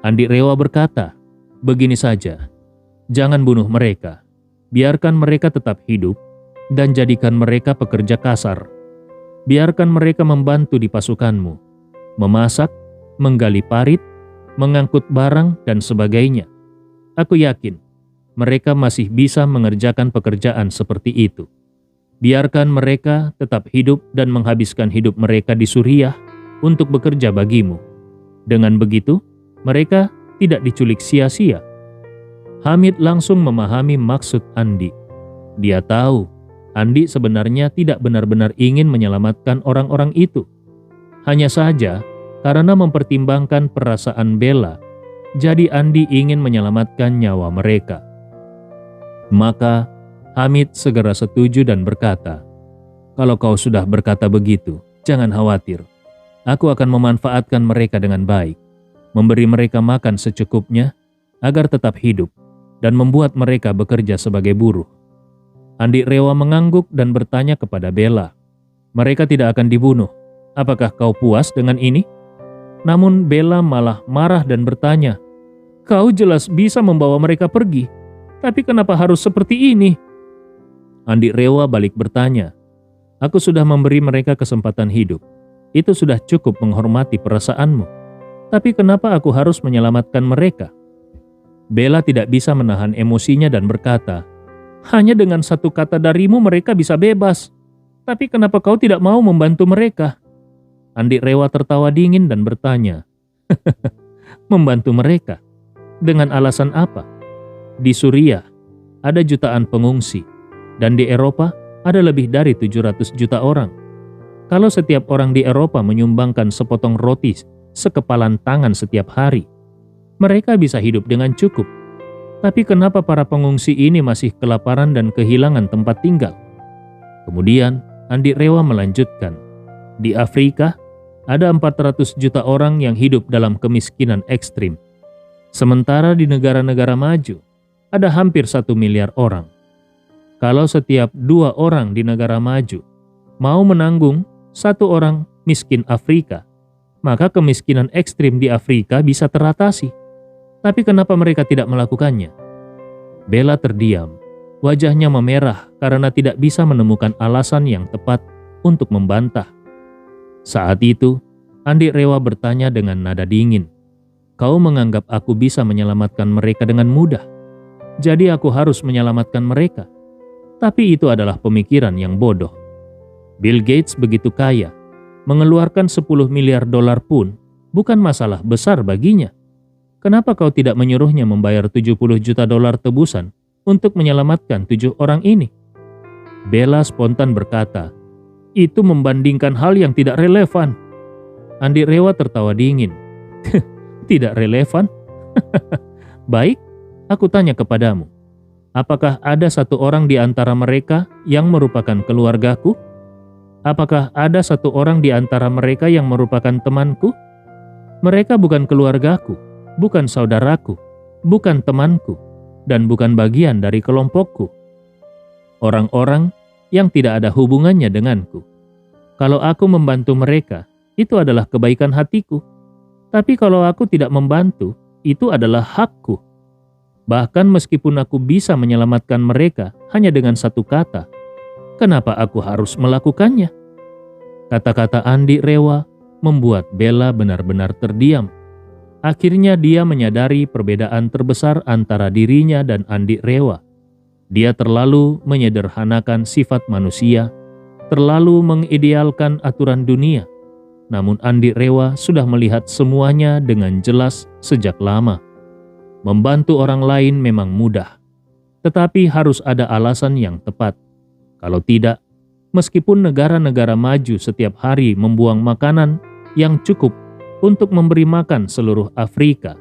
Andi Rewa berkata, "Begini saja, jangan bunuh mereka. Biarkan mereka tetap hidup dan jadikan mereka pekerja kasar. Biarkan mereka membantu di pasukanmu, memasak, menggali parit, mengangkut barang, dan sebagainya. Aku yakin mereka masih bisa mengerjakan pekerjaan seperti itu. Biarkan mereka tetap hidup dan menghabiskan hidup mereka di Suriah untuk bekerja bagimu. Dengan begitu, mereka tidak diculik sia-sia." Hamid langsung memahami maksud Andi. Dia tahu Andi sebenarnya tidak benar-benar ingin menyelamatkan orang-orang itu. Hanya saja, karena mempertimbangkan perasaan Bella, jadi Andi ingin menyelamatkan nyawa mereka. Maka Hamid segera setuju dan berkata, "Kalau kau sudah berkata begitu, jangan khawatir. Aku akan memanfaatkan mereka dengan baik, memberi mereka makan secukupnya agar tetap hidup, dan membuat mereka bekerja sebagai buruh." Andi Rewa mengangguk dan bertanya kepada Bella, "Mereka tidak akan dibunuh. Apakah kau puas dengan ini?" Namun Bella malah marah dan bertanya, "Kau jelas bisa membawa mereka pergi, tapi kenapa harus seperti ini?" Andi Rewa balik bertanya, "Aku sudah memberi mereka kesempatan hidup. Itu sudah cukup menghormati perasaanmu. Tapi kenapa aku harus menyelamatkan mereka?" Bella tidak bisa menahan emosinya dan berkata, "Hanya dengan satu kata darimu mereka bisa bebas. Tapi kenapa kau tidak mau membantu mereka?" Andi Rewa tertawa dingin dan bertanya, "Membantu mereka? Dengan alasan apa? Di Suriah ada jutaan pengungsi. Dan di Eropa ada lebih dari 700 juta orang. Kalau setiap orang di Eropa menyumbangkan sepotong roti sekepalan tangan setiap hari, mereka bisa hidup dengan cukup. Tapi kenapa para pengungsi ini masih kelaparan dan kehilangan tempat tinggal? Kemudian Andi Rewa melanjutkan, di Afrika ada 400 juta orang yang hidup dalam kemiskinan ekstrim. Sementara di negara-negara maju ada hampir 1 miliar orang. Kalau setiap 2 orang di negara maju mau menanggung 1 orang miskin Afrika, maka kemiskinan ekstrim di Afrika bisa teratasi. Tapi kenapa mereka tidak melakukannya? Bella terdiam. Wajahnya memerah karena tidak bisa menemukan alasan yang tepat untuk membantah. Saat itu, Andi Rewa bertanya dengan nada dingin, "Kau menganggap aku bisa menyelamatkan mereka dengan mudah? Jadi aku harus menyelamatkan mereka?" Tapi itu adalah pemikiran yang bodoh. Bill Gates begitu kaya, mengeluarkan 10 miliar dolar pun bukan masalah besar baginya. Kenapa kau tidak menyuruhnya membayar 70 juta dolar tebusan untuk menyelamatkan 7 orang ini? Bella spontan berkata, "Itu membandingkan hal yang tidak relevan." Andi Rewa tertawa dingin. "Tidak relevan? Baik, aku tanya kepadamu. Apakah ada 1 orang di antara mereka yang merupakan keluargaku? Apakah ada 1 orang di antara mereka yang merupakan temanku? Mereka bukan keluargaku, bukan saudaraku, bukan temanku, dan bukan bagian dari kelompokku. Orang-orang yang tidak ada hubungannya denganku. Kalau aku membantu mereka, itu adalah kebaikan hatiku. Tapi kalau aku tidak membantu, itu adalah hakku. Bahkan meskipun aku bisa menyelamatkan mereka hanya dengan 1 kata, kenapa aku harus melakukannya?" Kata-kata Andi Rewa membuat Bella benar-benar terdiam. Akhirnya dia menyadari perbedaan terbesar antara dirinya dan Andi Rewa. Dia terlalu menyederhanakan sifat manusia, terlalu mengidealkan aturan dunia. Namun Andi Rewa sudah melihat semuanya dengan jelas sejak lama. Membantu orang lain memang mudah, tetapi harus ada alasan yang tepat. Kalau tidak, meskipun negara-negara maju setiap hari membuang makanan yang cukup untuk memberi makan seluruh Afrika,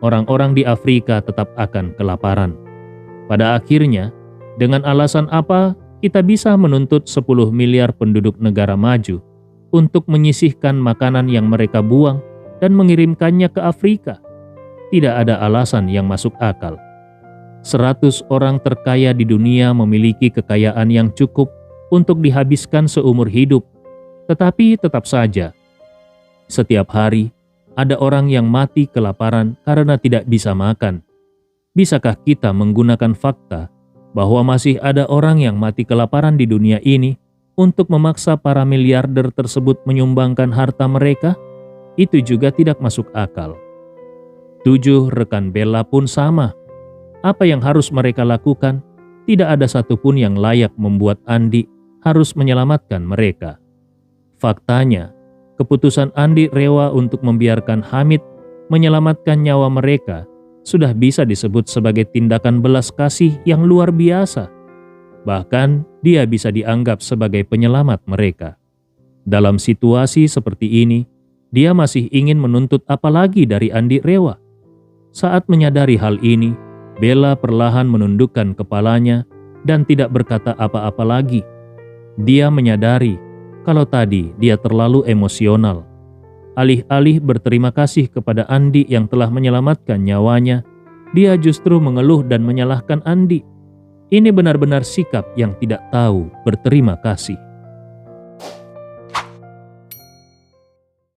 orang-orang di Afrika tetap akan kelaparan. Pada akhirnya, dengan alasan apa kita bisa menuntut 10 miliar penduduk negara maju untuk menyisihkan makanan yang mereka buang dan mengirimkannya ke Afrika? Tidak ada alasan yang masuk akal. 100 orang terkaya di dunia memiliki kekayaan yang cukup untuk dihabiskan seumur hidup, tetapi tetap saja setiap hari ada orang yang mati kelaparan karena tidak bisa makan. Bisakah kita menggunakan fakta bahwa masih ada orang yang mati kelaparan di dunia ini untuk memaksa para miliarder tersebut menyumbangkan harta mereka? Itu juga tidak masuk akal. 7 rekan Bella pun sama. Apa yang harus mereka lakukan? Tidak ada satupun yang layak membuat Andi harus menyelamatkan mereka. Faktanya, keputusan Andi Rewa untuk membiarkan Hamid menyelamatkan nyawa mereka sudah bisa disebut sebagai tindakan belas kasih yang luar biasa. Bahkan dia bisa dianggap sebagai penyelamat mereka. Dalam situasi seperti ini, dia masih ingin menuntut apa lagi dari Andi Rewa? Saat menyadari hal ini, Bella perlahan menundukkan kepalanya dan tidak berkata apa-apa lagi. Dia menyadari kalau tadi dia terlalu emosional. Alih-alih berterima kasih kepada Andi yang telah menyelamatkan nyawanya, dia justru mengeluh dan menyalahkan Andi. Ini benar-benar sikap yang tidak tahu berterima kasih.